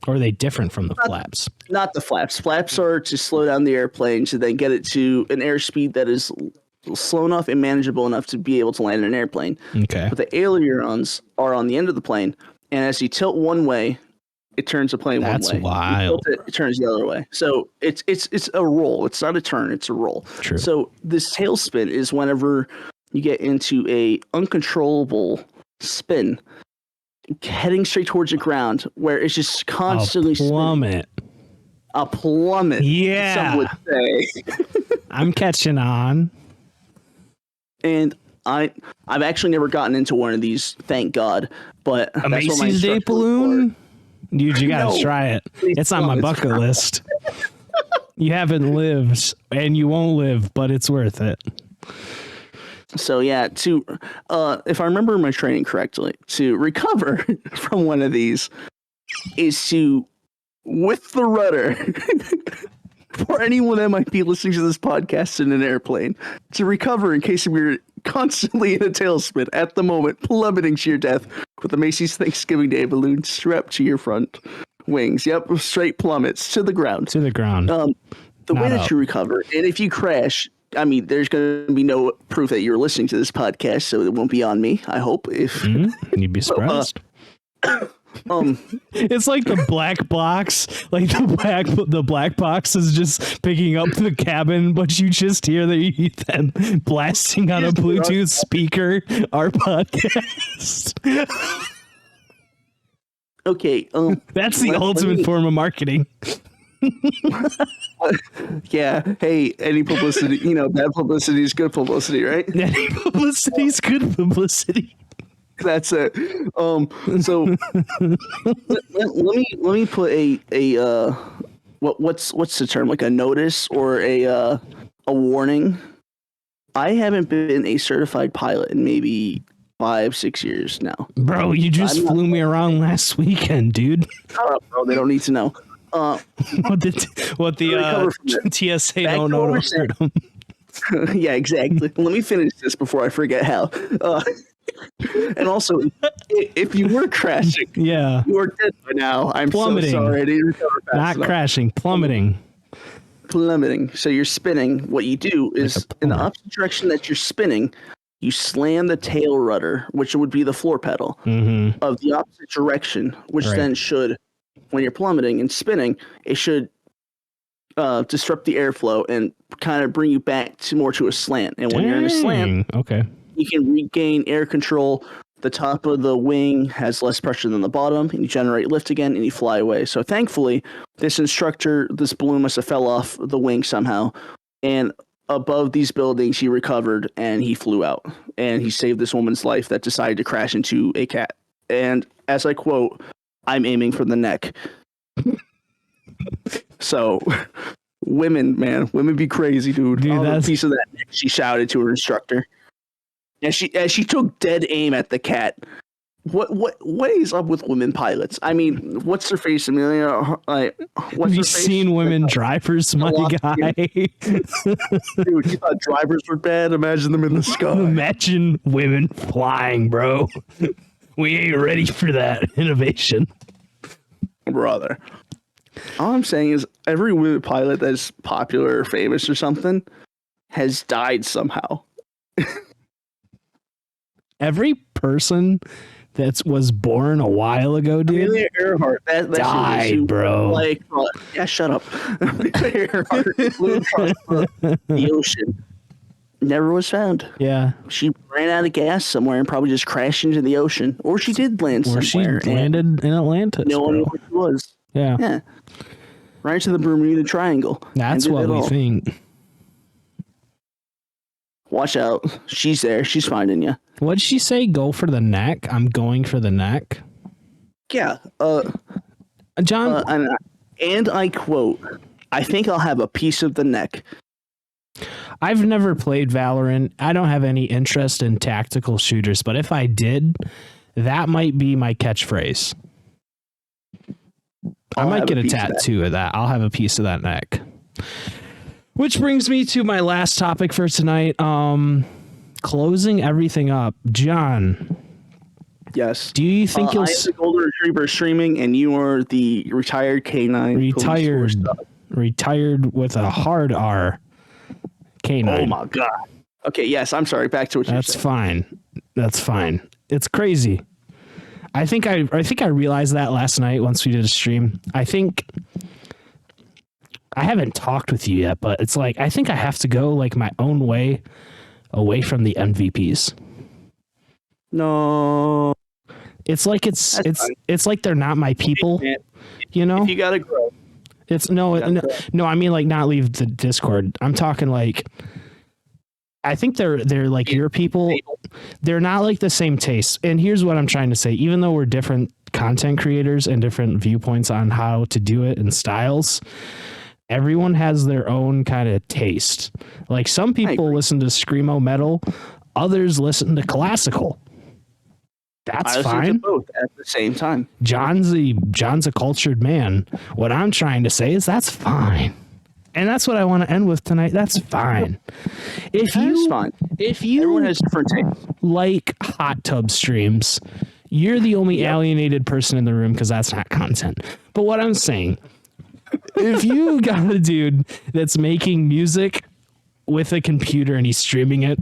Or are they different from the flaps? Not the flaps. Flaps are to slow down the airplane to then get it to an airspeed that is slow enough and manageable enough to be able to land an airplane. Okay. But the ailerons are on the end of the plane, and as you tilt one way, it turns the plane That's one way. wild. You tilt it turns the other way. So it's a roll. It's not a turn. It's a roll. True. So this tailspin is whenever you get into a uncontrollable spin, heading straight towards the ground, where it's just constantly spinning. Plummet. A plummet. Yeah. Some would say. I'm catching on. And I've actually never gotten into one of these, thank God. But A that's what my Macy's Day instructor was balloon? Dude, you gotta No. try it. Please It's on my promise. bucket list. You haven't lived, and you won't live, but it's worth it. for. So yeah, to if I remember my training correctly, to recover from one of these is to, with the rudder, for anyone that might be listening to this podcast in an airplane, to recover in case we're constantly in a tailspin at the moment, plummeting to your death with the Macy's Thanksgiving Day balloon strapped to your front wings. Yep, straight plummets to the ground. To the ground. The way Not that up. you recover, and if you crash, I mean, there's going to be no proof that you're listening to this podcast, so it won't be on me. I hope. If You'd be surprised. It's like the black box, like the black box is just picking up the cabin, but you just hear them blasting on a Bluetooth speaker our podcast. okay, That's the let ultimate me- form of marketing. yeah. Hey, any publicity, bad publicity is good publicity, right? Any publicity is good publicity. That's it. So let me put a what's the term, like a notice or a warning. I haven't been a certified pilot in maybe 5-6 years now. Bro, you just I'm not- flew me around last weekend, dude. Shut up, bro. They don't need to know. What the recover from it. TSA Back don't to know what we're to hurt them. Yeah, exactly. Let me finish this before I forget how. And also, if you were crashing, Yeah. you are dead by now. I'm Plummeting. so sorry. I didn't recover fast Not enough. crashing, plummeting. Plummeting. So you're spinning. What you do is, a in the plumber. opposite direction that you're spinning, you slam the tail rudder, which would be the floor pedal, Mm-hmm. of the opposite direction, which Right. then should, when you're plummeting and spinning, it should disrupt the airflow and kind of bring you back to more to a slant. And when you're in a slant, Okay. you can regain air control. The top of the wing has less pressure than the bottom, and you generate lift again, and you fly away. So thankfully, this balloon must have fell off the wing somehow, and above these buildings, he recovered, and he flew out, and he saved this woman's life that decided to crash into a cat. And as I quote, "I'm aiming for the neck." So, women be crazy, dude. Dude, I'll have that's- a piece of that neck, she shouted to her instructor. As she took dead aim at the cat. What is up with women pilots? I mean, what's her face, Amelia? Like, what's Have you her face? seen women drivers, my lot, guy? Dude, you thought drivers were bad? Imagine them in the sky. Imagine women flying, bro. We ain't ready for that innovation. Brother. All I'm saying is every women pilot that's popular or famous or something has died somehow. Every person that was born a while ago, dude. Amelia Earhart, that Died, shit is bro. Like, yeah, shut up. Amelia Earhart flew across the ocean. Never was found. Yeah. She ran out of gas somewhere and probably just crashed into the ocean, or she did land Or she somewhere. and landed in Atlantis, no one knew bro. where she was. Yeah. Yeah, right to the Bermuda Triangle. That's Ended what it we all. think. Watch out. She's there. She's finding you. What'd she say? Go for the neck? I'm going for the neck. Yeah. John, And And I quote, I think I'll have a piece of the neck. I've never played Valorant. I don't have any interest in tactical shooters, but if I did, that might be my catchphrase. I might get a tattoo of that. I'll have a piece of that neck. Which brings me to my last topic for tonight. Closing everything up. John. Yes. Do you think you'll... I am the golden retriever streaming, and you are the retired K9. Retired with a hard R. K9. Oh my God. Okay, yes, I'm sorry. Back to what you're saying. That's fine. It's crazy. I think I realized that last night once we did a stream. I think I haven't talked with you yet, but it's like I think I have to go like my own way away from the MVPs. No. It's like it's like they're not my people. You know? If you gotta grow. It's no, I mean like not leave the Discord. I'm talking like I think they're like your people. They're not like the same taste. And here's what I'm trying to say. Even though we're different content creators and different viewpoints on how to do it and styles, everyone has their own kind of taste. Like some people listen to screamo metal, others listen to classical. That's fine. To both at the same time. John's a cultured man. What I'm trying to say is that's fine. And that's what I want to end with tonight. That's fine. If you everyone has different tastes. Like hot tub streams, you're the only alienated person in the room because that's not content. But what I'm saying, if you got a dude that's making music with a computer and he's streaming it,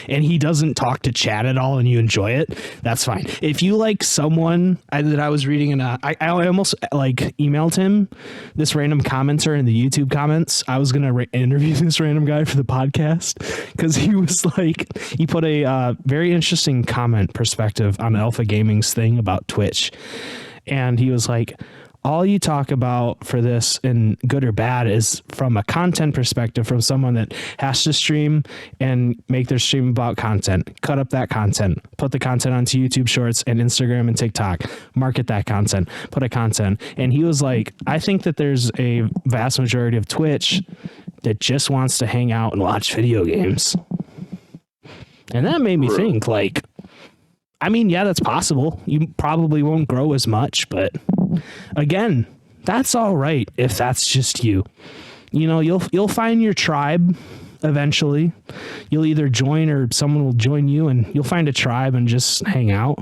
and he doesn't talk to chat at all and you enjoy it, that's fine. If you like someone that I was reading I almost like emailed him, this random commenter in the YouTube comments. I was going to interview this random guy for the podcast because he was like, he put a very interesting comment perspective on Alpha Gaming's thing about Twitch. And he was like, all you talk about for this, and good or bad, is from a content perspective, from someone that has to stream and make their stream about content, cut up that content, put the content onto YouTube Shorts and Instagram and TikTok, market that content, put a content. And he was like, I think that there's a vast majority of Twitch that just wants to hang out and watch video games. And that made me think, like, I mean, yeah, that's possible. You probably won't grow as much, but again, that's all right if that's just you. You know, you'll find your tribe eventually. You'll either join or someone will join you, and you'll find a tribe and just hang out.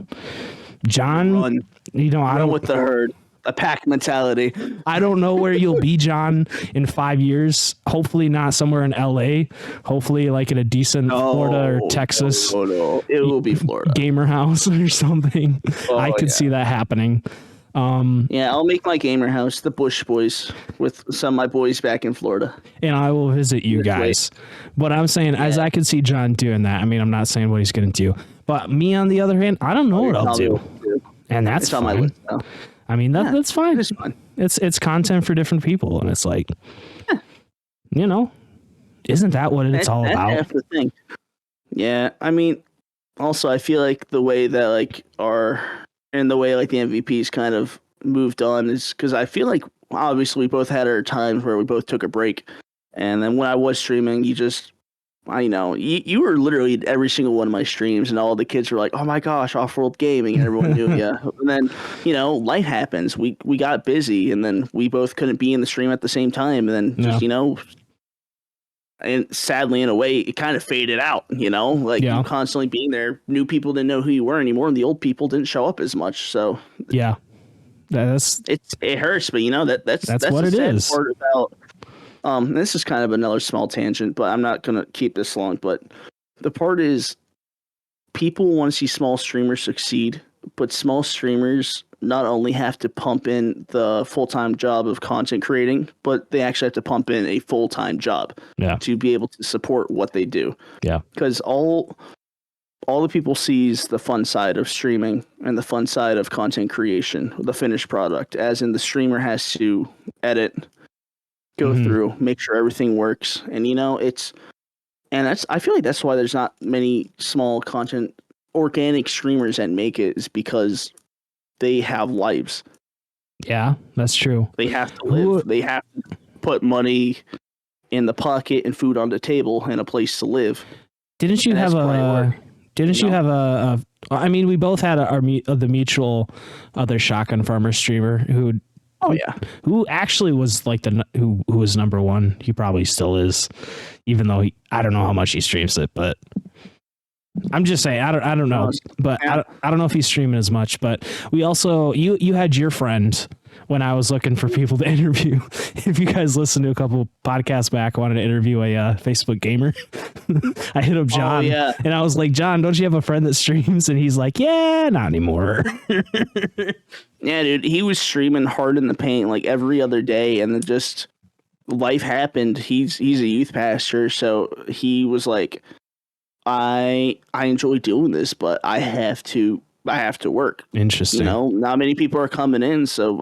John, you know, I don't with the herd. A pack mentality. I don't know where you'll be, John, in 5 years. Hopefully not somewhere in LA. Hopefully like in a decent Florida or Texas. No. It will be Florida. Gamer house or something. I could see that happening. Yeah, I'll make my gamer house the Bush Boys with some of my boys back in Florida. And I will visit you guys. But I'm saying, as I could see John doing that, I mean, I'm not saying what he's going to do. But me, on the other hand, I don't know what I'll do. And that's fine. On my list now. I mean, that's fine. It's fun. It's content for different people, and it's like, you know, isn't that what it's all about? That's the thing. Yeah, I mean, also I feel like the way that like the MVPs kind of moved on is because I feel like obviously we both had our times where we both took a break, and then when I was streaming, you were literally at every single one of my streams, and all the kids were like, "Oh my gosh, Off-World Gaming," and everyone knew you. And then, life happens. We got busy, and then we both couldn't be in the stream at the same time, and then and sadly, in a way, it kind of faded out. You constantly being there, new people didn't know who you were anymore, and the old people didn't show up as much. So yeah, it hurts, but that's what the it sad is. part about. This is kind of another small tangent, but I'm not going to keep this long. But the part is people want to see small streamers succeed, but small streamers not only have to pump in the full-time job of content creating, but they actually have to pump in a full-time job to be able to support what they do. Yeah. Because all the people sees the fun side of streaming and the fun side of content creation, the finished product, as in the streamer has to edit, go through, make sure everything works. And I feel like that's why there's not many small content organic streamers that make it, is because they have lives. Yeah, that's true. They have to live. They have to put money in the pocket and food on the table and a place to live. Didn't you have a? Didn't you have a? I mean, we both had the mutual other shotgun farmer streamer who. Oh yeah, who actually was like who was number one. He probably still is, even though I don't know how much he streams it, but I'm just saying I don't know, but I don't know if he's streaming as much. But we also you had your friend when I was looking for people to interview. If you guys listened to a couple podcasts back, I wanted to interview a Facebook gamer. I hit up John, and I was like, John, don't you have a friend that streams? And he's like, yeah, not anymore. Yeah, dude, he was streaming hard in the paint like every other day, and then just life happened. He's a youth pastor, so he was like, I enjoy doing this, but I have to work. Interesting. You know, not many people are coming in, so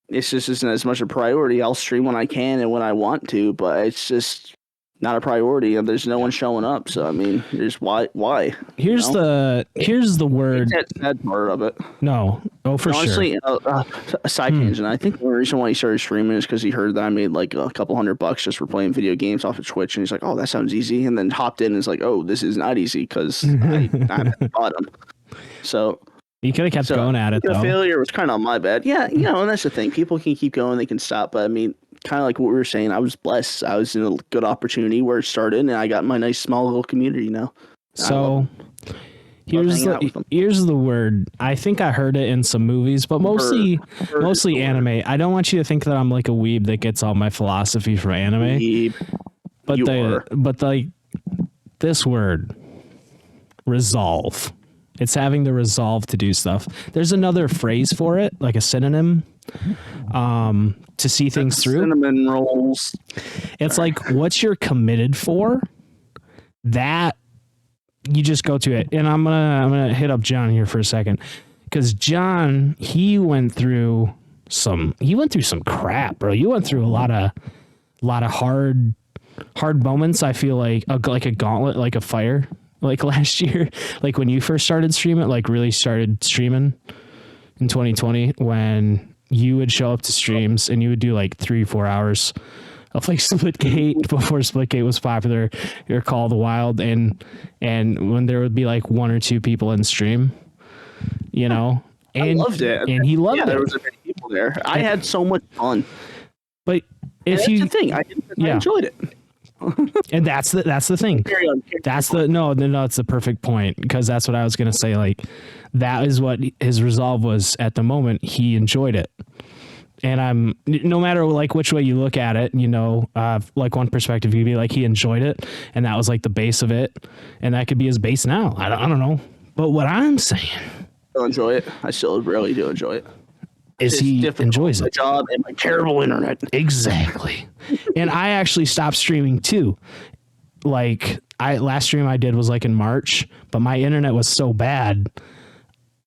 it's just isn't as much a priority. I'll stream when I can and when I want to, but it's just not a priority, and there's no one showing up. So I mean, there's why? Here's the word. That's that part of it. No, for honestly, sure. A side tangent. I think the reason why he started streaming is because he heard that I made like a couple $100 just for playing video games off of Twitch, and he's like, "Oh, that sounds easy," and then hopped in and is like, "Oh, this is not easy because I'm at the bottom." So you could have kept going at it. The though. failure was kind of on my bad. Yeah, you know, and that's the thing. People can keep going, they can stop, but I mean, kind of like what we were saying, I was blessed. I was in a good opportunity where it started, and I got my nice small little community now. So here's the word. I think I heard it in some movies, but mostly anime. I don't want you to think that I'm like a weeb that gets all my philosophy from anime. Weeb. But like this word, resolve. It's having the resolve to do stuff. There's another phrase for it, like a synonym, to see things through. Cinnamon rolls. It's like what you're committed for, that you just go to it. And I'm gonna hit up John here for a second, because John, he went through some crap, bro. You went through a lot of hard moments. I feel like a gauntlet, like a fire. Like last year, like when you first started streaming, like really started streaming in 2020, when you would show up to streams and you would do like 3-4 hours of like Splitgate before Splitgate was popular, or Call of the Wild, and when there would be like 1 or 2 people in stream, you know, and I loved it, and he loved it. There was a many people there. I had so much fun. But if that's the thing, I enjoyed it. And that's the thing. That's it's the perfect point, because that's what I was going to say. Like, that is what his resolve was at the moment. He enjoyed it. And no matter like which way you look at it, you know, like one perspective, you'd be like, he enjoyed it, and that was like the base of it, and that could be his base now. I don't know. But what I'm saying, I enjoy it. I still really do enjoy it. Is he enjoys it. My job and my terrible internet. Exactly. And I actually stopped streaming too. Like, last stream I did was like in March, but my internet was so bad,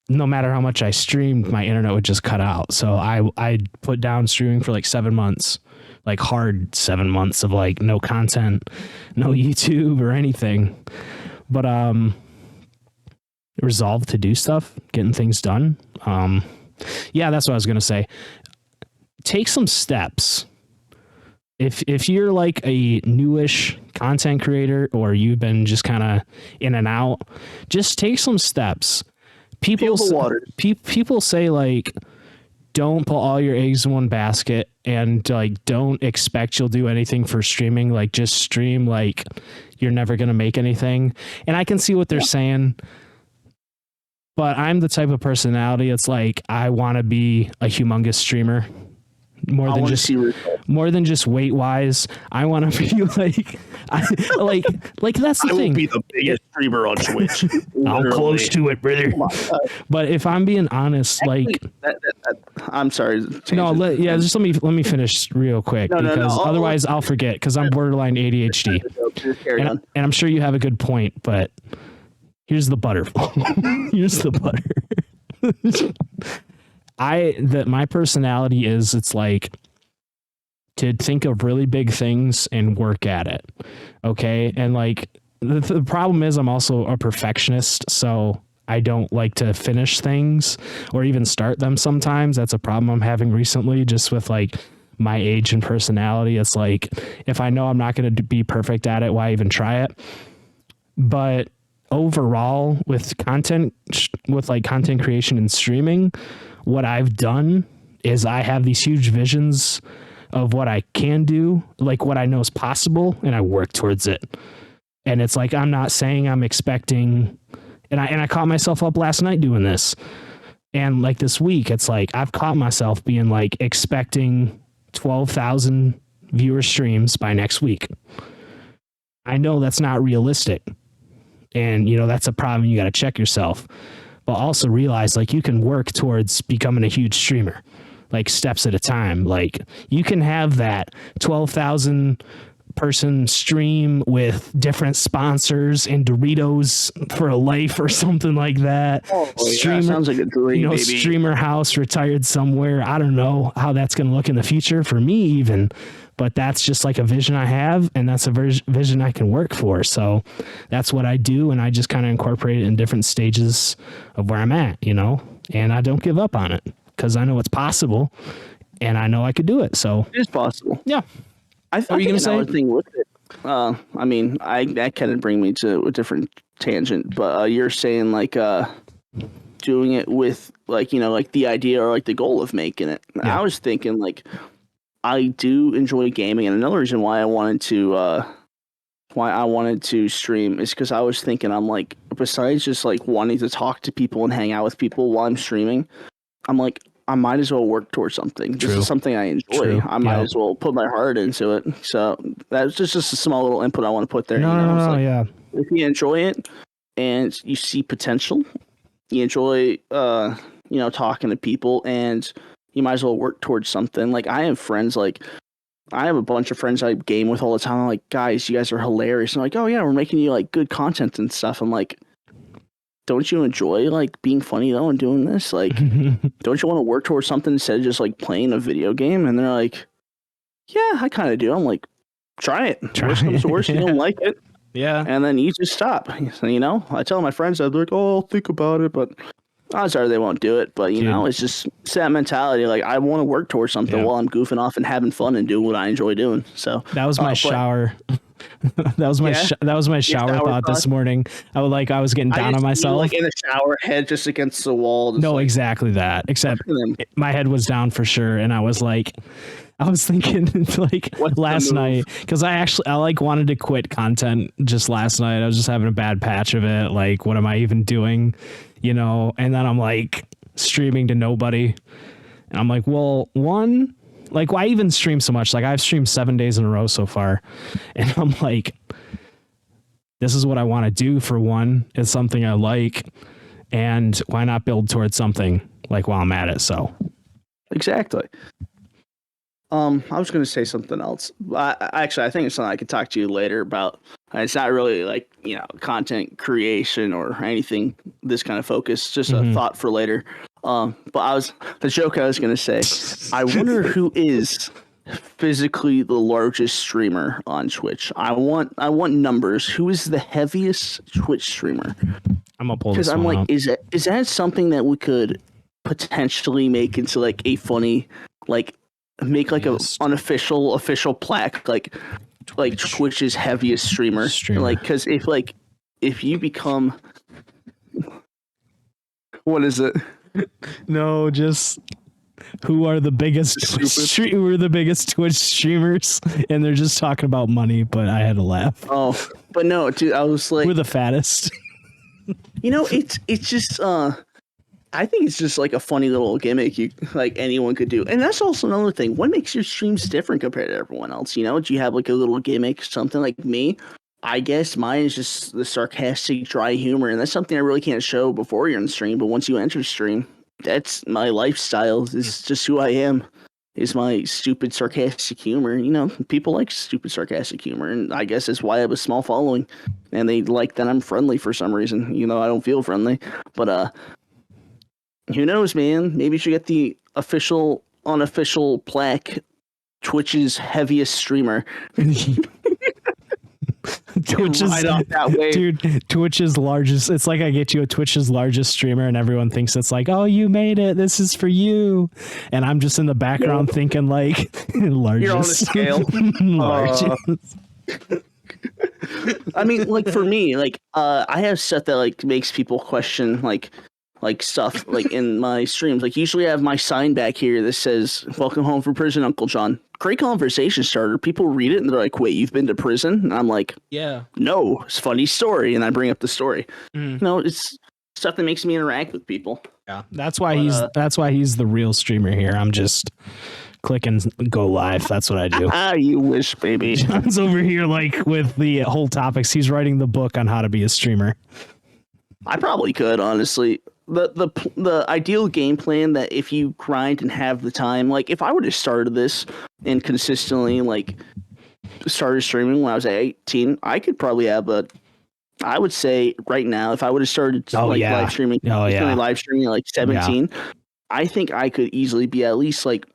no matter how much I streamed, my internet would just cut out. So I put down streaming for like 7 months, like hard 7 months of like no content, no YouTube or anything. But resolved to do stuff, getting things done. Yeah, that's what I was going to say. Take some steps. If you're like a newish content creator, or you've been just kind of in and out, just take some steps. People say like, don't put all your eggs in one basket, and like, don't expect you'll do anything for streaming. Like, just stream like you're never going to make anything. And I can see what they're saying. But I'm the type of personality, it's like, I want to be a humongous streamer, more than just weight wise. I want to be like that's the thing. I will be the biggest streamer on Twitch. I'm close to it, brother. But if I'm being honest, actually, I'm sorry. Just let me finish real quick, because otherwise I'll forget, because I'm borderline ADHD. And I'm sure you have a good point, but here's the butter. Here's the butter. My personality is, it's like to think of really big things and work at it. Okay. And like the problem is, I'm also a perfectionist. So I don't like to finish things or even start them sometimes. That's a problem I'm having recently, just with like my age and personality. It's like, if I know I'm not going to be perfect at it, why even try it? But overall, with content creation and streaming, what I've done is I have these huge visions of what I can do, like what I know is possible, and I work towards it. And it's like, I'm not saying I'm expecting, and I caught myself up last night doing this. And like this week, it's like, I've caught myself being like expecting 12,000 viewer streams by next week. I know that's not realistic. And, you know, that's a problem. You got to check yourself, but also realize like you can work towards becoming a huge streamer, like steps at a time. Like you can have that 12,000 person stream with different sponsors and Doritos for a life or something like that. Streamer, sounds like a dream, baby. Streamer house retired somewhere. I don't know how that's going to look in the future for me even, but that's just like a vision I have, and that's a vision I can work for. So that's what I do, and I just kind of incorporate it in different stages of where I'm at, you know, and I don't give up on it because I know it's possible and I know I could do it. So it is possible. Yeah. What are you gonna say? Another thing with it. I mean, that kind of bring me to a different tangent, but you're saying like doing it with like, you know, like the idea or like the goal of making it. Yeah. I was thinking like I do enjoy gaming, and another reason why I wanted to stream is because I was thinking I'm like, besides just like wanting to talk to people and hang out with people while I'm streaming, I'm like, I might as well work towards something. This is something I enjoy. True. I might as well put my heart into it. So that's just a small little input I want to put there. Yeah. If you enjoy it and you see potential, you enjoy, talking to people, and you might as well work towards something. Like I have friends, like I have a bunch of friends I game with all the time. I'm like, guys, you guys are hilarious. And I'm like, oh yeah, we're making you like good content and stuff. I'm like, don't you enjoy like being funny though and doing this? Like, don't you want to work towards something instead of just like playing a video game? And they're like, yeah, I kind of do. I'm like, try it. Worst comes to worst, you don't like it. Yeah. And then you just stop. You know, I tell my friends, they're like, oh, I'll think about it, but odds are they won't do it. But you know, it's just that mentality. Like I want to work towards something while I'm goofing off and having fun and doing what I enjoy doing. So that was my shower. that was my shower thought this morning. I was getting down on myself, like in the shower, head just against the wall. No, like, exactly that. Except my head was down for sure, and I was thinking like last night, because I wanted to quit content just last night. I was just having a bad patch of it. Like, what am I even doing? You know? And then I'm like streaming to nobody, and I'm like, well, one. Like, why even stream so much? Like, I've streamed 7 days in a row so far. And I'm like, this is what I want to do for one. It's something I like. And why not build towards something like while I'm at it? So. Exactly. I was going to say something else. I think it's something I could talk to you later about. It's not really like, you know, content creation or anything, this kind of focus, just a thought for later. But the joke I was going to say, I wonder who is physically the largest streamer on Twitch. I want numbers. Who is the heaviest Twitch streamer? I'm going to pull this one like, up. is that something that we could potentially make into like a funny, like, make like a unofficial official plaque, like Twitch's heaviest streamer. Like, because if you become, what is it? No, just who are the biggest Twitch streamers, and they're just talking about money. But I had to laugh. Oh, but no, dude, I was like, we're the fattest. You know, it's just I think it's just like a funny little gimmick anyone could do. And that's also another thing. What makes your streams different compared to everyone else? You know, do you have like a little gimmick, something? Like me? I guess mine is just the sarcastic, dry humor. And that's something I really can't show before you're on the stream. But once you enter stream, that's my lifestyle. It's just who I am. Is my stupid, sarcastic humor. You know, people like stupid, sarcastic humor. And I guess that's why I have a small following. And they like that I'm friendly for some reason. You know, I don't feel friendly. But, who knows, man? Maybe you should get the official, unofficial plaque, Twitch's heaviest streamer. Twitch is right off that wave. dude. Twitch's largest. It's like I get you a Twitch's largest streamer, and everyone thinks it's like, oh, you made it. This is for you, and I'm just in the background thinking like largest. You're on the scale. largest. I mean, like for me, like I have stuff that like makes people question like stuff like in my streams. Like usually I have my sign back here that says "Welcome home from prison, Uncle John." Great conversation starter. People read it and they're like, "Wait, you've been to prison?" And I'm like, Yeah. "No, it's a funny story." And I bring up the story. You know, it's stuff that makes me interact with people. Yeah, that's why he's the real streamer here. I'm just clicking go live. That's what I do. You wish, baby. John's over here like with the whole topics. He's writing the book on how to be a streamer. I probably could, honestly. The ideal game plan that if you grind and have the time, like if I would have started this and consistently like started streaming when I was 18, I could probably have I would say right now, if I would have started live streaming, live streaming at like 17, I think I could easily be at least like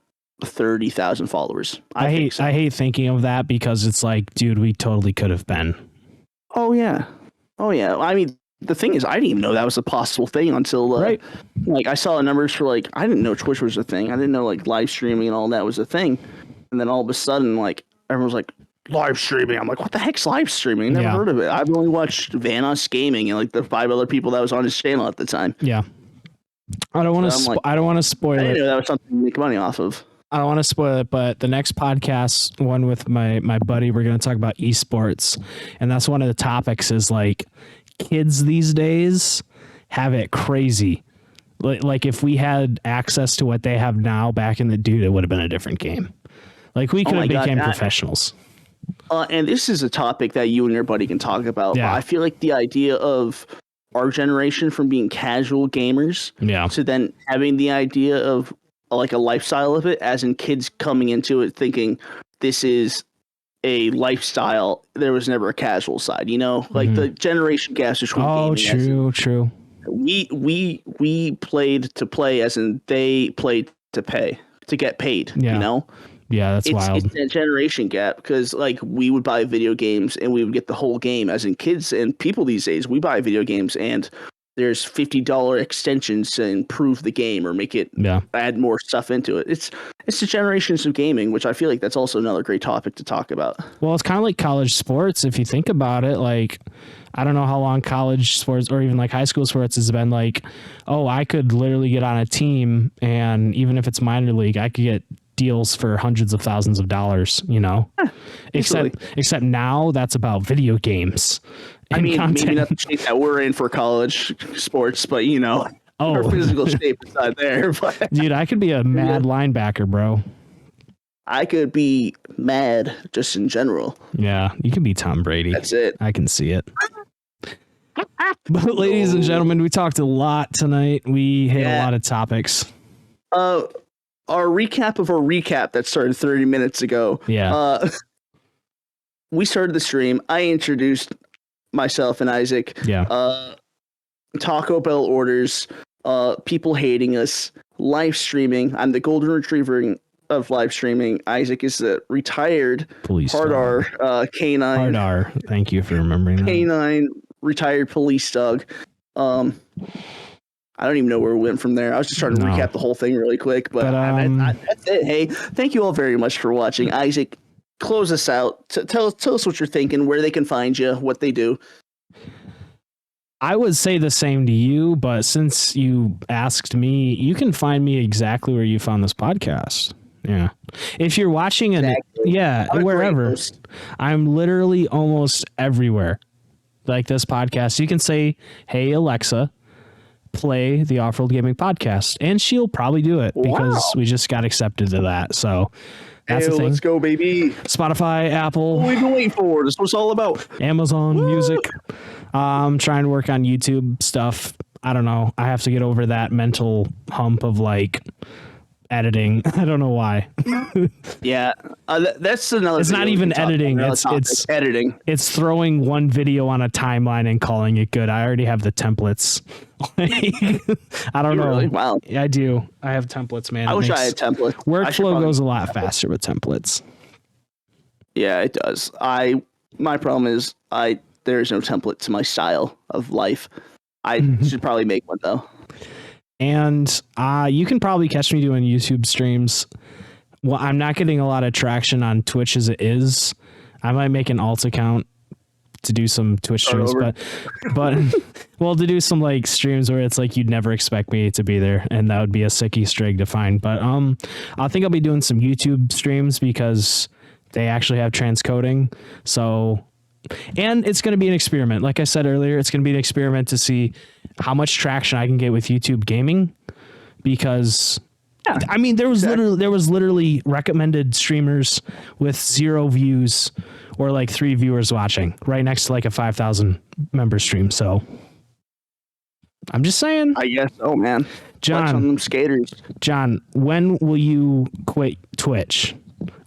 30,000 followers. I hate thinking of that because it's like, dude, we totally could have been. Oh yeah. I mean, the thing is, I didn't even know that was a possible thing until like I saw the numbers for like I didn't know Twitch was a thing. I didn't know like live streaming and all that was a thing. And then all of a sudden, like everyone's like live streaming. I'm like, what the heck's live streaming? Never heard of it. I've only watched Vanos Gaming and like the 5 other people that was on his channel at the time. Yeah. I don't want to. I don't want to spoil it. I didn't know that was something to make money off of. I don't want to spoil it, but the next podcast, one with my buddy, we're going to talk about esports, and that's one of the topics. Is like kids these days have it crazy. Like if we had access to what they have now back in the it would have been a different game. Like we could have become professionals. And this is a topic that you and your buddy can talk about. Yeah. I feel like the idea of our generation from being casual gamers to then having the idea of like a lifestyle of it, as in kids coming into it thinking this is a lifestyle. There was never a casual side, you know, like the generation gaps between gaming. True. We played to play, as in they played to pay to get paid. You know. Yeah, that's wild. It's a generation gap because like we would buy video games and we would get the whole game, as in kids and people these days, we buy video games and there's $50 extensions to improve the game or make it add more stuff into it. It's the generations of gaming, which I feel like that's also another great topic to talk about. Well, it's kind of like college sports. If you think about it, like, I don't know how long college sports or even like high school sports has been like, oh, I could literally get on a team and even if it's minor league, I could get deals for hundreds of thousands of dollars, you know, except now that's about video games. I mean, maybe not the shape that we're in for college sports, but you know, our physical shape is not there. But dude, I could be a mad linebacker, bro. I could be mad just in general. Yeah, you can be Tom Brady. That's it. I can see it. But ladies and gentlemen, we talked a lot tonight. We hit a lot of topics. Our recap of our recap that started 30 minutes ago. Yeah. We started the stream. I introduced myself and Isaac. Yeah. Taco Bell orders. People hating us. Live streaming. I'm the golden retriever of live streaming. Isaac is the retired police hard R canine. Hard R. Thank you for remembering that. Canine retired police dog. I don't even know where we went from there. I was just trying to recap the whole thing really quick, but that's it. Hey, thank you all very much for watching. Isaac, close us out. Tell us what you're thinking, where they can find you, what they do. I would say the same to you, but since you asked me, you can find me exactly where you found this podcast. Yeah. If you're watching wherever. I'm literally almost everywhere. Like this podcast. You can say, "Hey Alexa, play the Off-World Gaming Podcast," and she'll probably do it because we just got accepted to that. So that's the thing. Let's go, baby. Spotify, Apple. What are we waiting for? This is what it's all about. Amazon Music. Trying to work on YouTube stuff. I don't know. I have to get over that mental hump of like editing. I don't know why. Yeah, that's another. It's not even editing. It's editing. It's throwing one video on a timeline and calling it good. I already have the templates. I don't know. Really? Wow. I do. I have templates, man. I wish I had templates. Workflow goes a lot faster with templates. Yeah, it does. my problem is there's no template to my style of life. I should probably make one though. And you can probably catch me doing YouTube streams. Well, I'm not getting a lot of traction on Twitch as it is. I might make an alt account to do some Twitch streams, but well, to do some like streams where it's like you'd never expect me to be there, and that would be a sick Easter egg to find. But I think I'll be doing some YouTube streams because they actually have transcoding. So, and it's going to be an experiment. Like I said earlier, it's going to be an experiment to see how much traction I can get with YouTube gaming, because I mean, there was literally recommended streamers with 0 views or like 3 viewers watching right next to like a 5,000 member stream. So I'm just saying. I guess. Oh man, John, on them skaters. John, when will you quit Twitch?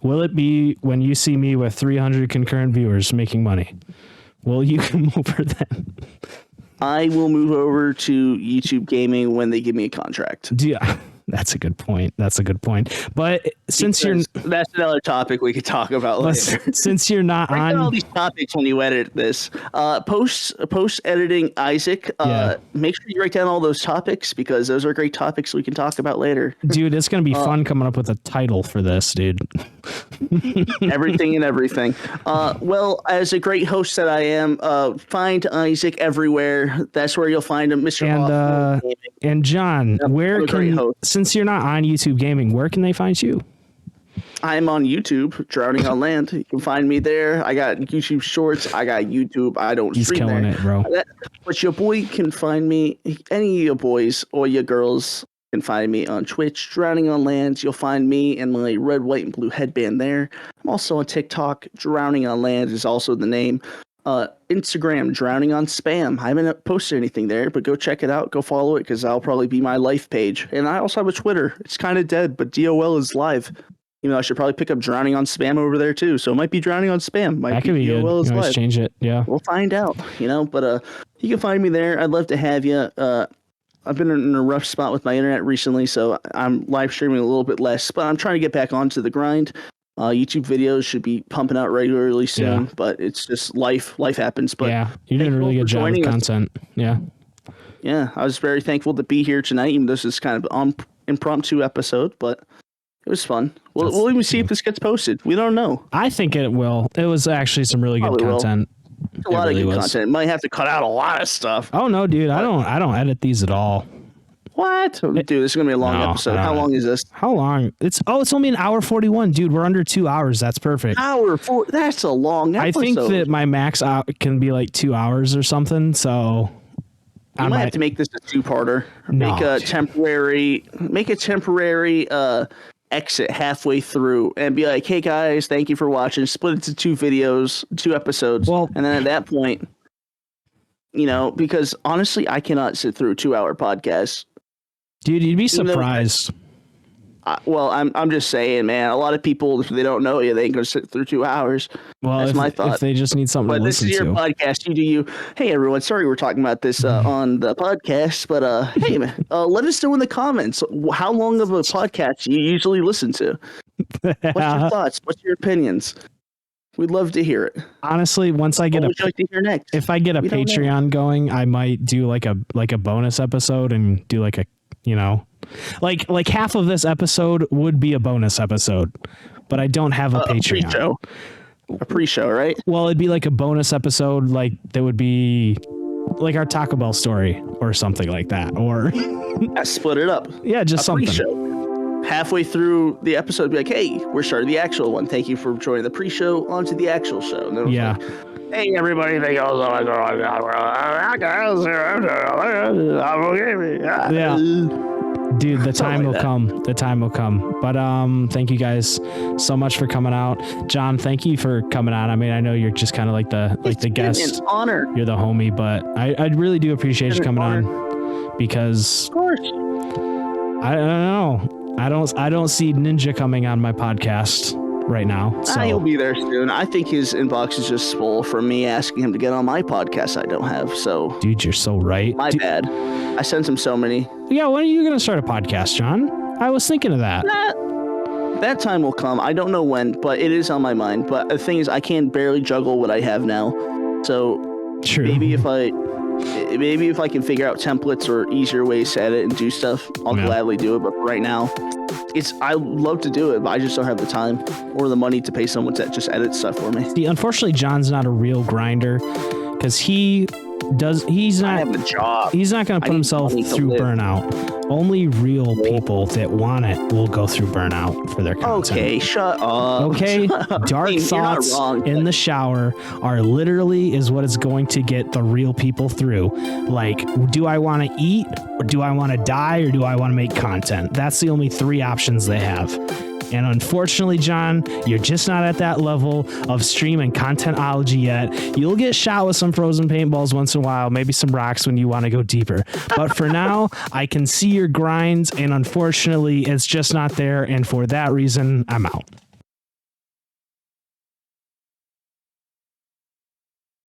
Will it be when you see me with 300 concurrent viewers making money? Will you come over then? I will move over to YouTube gaming when they give me a contract. Yeah. That's a good point. But since that's another topic we could talk about later. Since you're not on all these topics when you edit this, post editing Isaac, make sure you write down all those topics because those are great topics we can talk about later. Dude, it's going to be fun coming up with a title for this, dude. Everything and everything. Well, as a great host that I am, find Isaac everywhere. That's where you'll find him, Mr. And John, where can, since you're not on YouTube Gaming, where can they find you? I'm on YouTube, DrowningOnLand. You can find me there. I got YouTube Shorts. I got YouTube. I don't stream there. He's killing it, bro. But your boy can find me. Any of your boys or your girls can find me on Twitch, DrowningOnLand. You'll find me and my red, white, and blue headband there. I'm also on TikTok. DrowningOnLand is also the name. Instagram, Drowning on Spam. I haven't posted anything there, but go check it out. Go follow it because that'll probably be my life page. And I also have a Twitter. It's kind of dead, but DOL is live. You know, I should probably pick up Drowning on Spam over there too. So it might be Drowning on Spam. Might that could be good. You can always change it. Yeah, we'll find out. You know, but you can find me there. I'd love to have you. I've been in a rough spot with my internet recently, so I'm live streaming a little bit less. But I'm trying to get back onto the grind. YouTube videos should be pumping out regularly soon, but it's just life happens. But yeah, you're doing a really good job with content. Yeah. I was very thankful to be here tonight. Even though this is kind of an impromptu episode, but it was fun. We'll even see if this gets posted. We don't know. I think it will. It was actually some really good content. A lot of good content. It might have to cut out a lot of stuff. Oh no, dude! I don't edit these at all. What? Dude, this is going to be a long episode. How long is this? How long? It's only an hour 41. Dude, we're under 2 hours. That's perfect. Hour 4? That's a long episode. I think that my max out can be like 2 hours or something. So I might have to make this a 2-parter. Make a temporary exit halfway through and be like, hey guys, thank you for watching. Split it to 2 videos, 2 episodes. Well, and then at that point, you know, because honestly, I cannot sit through a 2-hour podcast. Dude, you'd be surprised. I'm just saying, man. A lot of people, if they don't know you, they ain't gonna sit through 2 hours. Well, that's my thought. If they just need something to listen to. But this is your podcast. You do you. Hey, everyone. Sorry we're talking about this on the podcast, but hey, man, let us know in the comments how long of a podcast you usually listen to. What's your thoughts? What's your opinions? We'd love to hear it. Honestly, once I get what would you like to hear next? If I get a Patreon going, I might do like a bonus episode and do like a, you know, like half of this episode would be a bonus episode, but I don't have a Patreon. A pre-show, right? Well, it'd be like a bonus episode, like that would be like our Taco Bell story or something like that, or split it up. Yeah, just something. Pre-show. Halfway through the episode, be like, hey, we're starting the actual one. Thank you for joining the pre-show. On to the actual show. And then yeah. Like, hey, everybody. Yeah. Dude, the time will come. The time will come. But thank you guys so much for coming out. John, thank you for coming out. I mean, I know you're just kind of like the guest. It's an honor. You're the homie, but I really do appreciate you coming on because of course. I don't know. I don't see Ninja coming on my podcast right now. So he'll be there soon. I think his inbox is just full from me asking him to get on my podcast I don't have. So dude, you're so right. My bad. I sent him so many. Yeah, when are you gonna start a podcast, John? I was thinking of that. that time will come. I don't know when, but it is on my mind. But the thing is, I can barely juggle what I have now. So True. maybe if I can figure out templates or easier ways to edit and do stuff, I'll gladly do it. But right now, I love to do it, but I just don't have the time or the money to pay someone to just edit stuff for me. See, unfortunately, John's not a real grinder because he's not I have a job. He's not going to put himself through burnout. Only real people that want it will go through burnout for their content. Okay, shut up. Okay, dark thoughts in the shower are literally is what is going to get the real people through. Like, do I want to eat, or do I want to die, or do I want to make content? That's the only three options they have. And unfortunately, John, you're just not at that level of stream and contentology yet. You'll get shot with some frozen paintballs once in a while, maybe some rocks when you want to go deeper. But for now, I can see your grinds, and unfortunately, it's just not there. And for that reason, I'm out.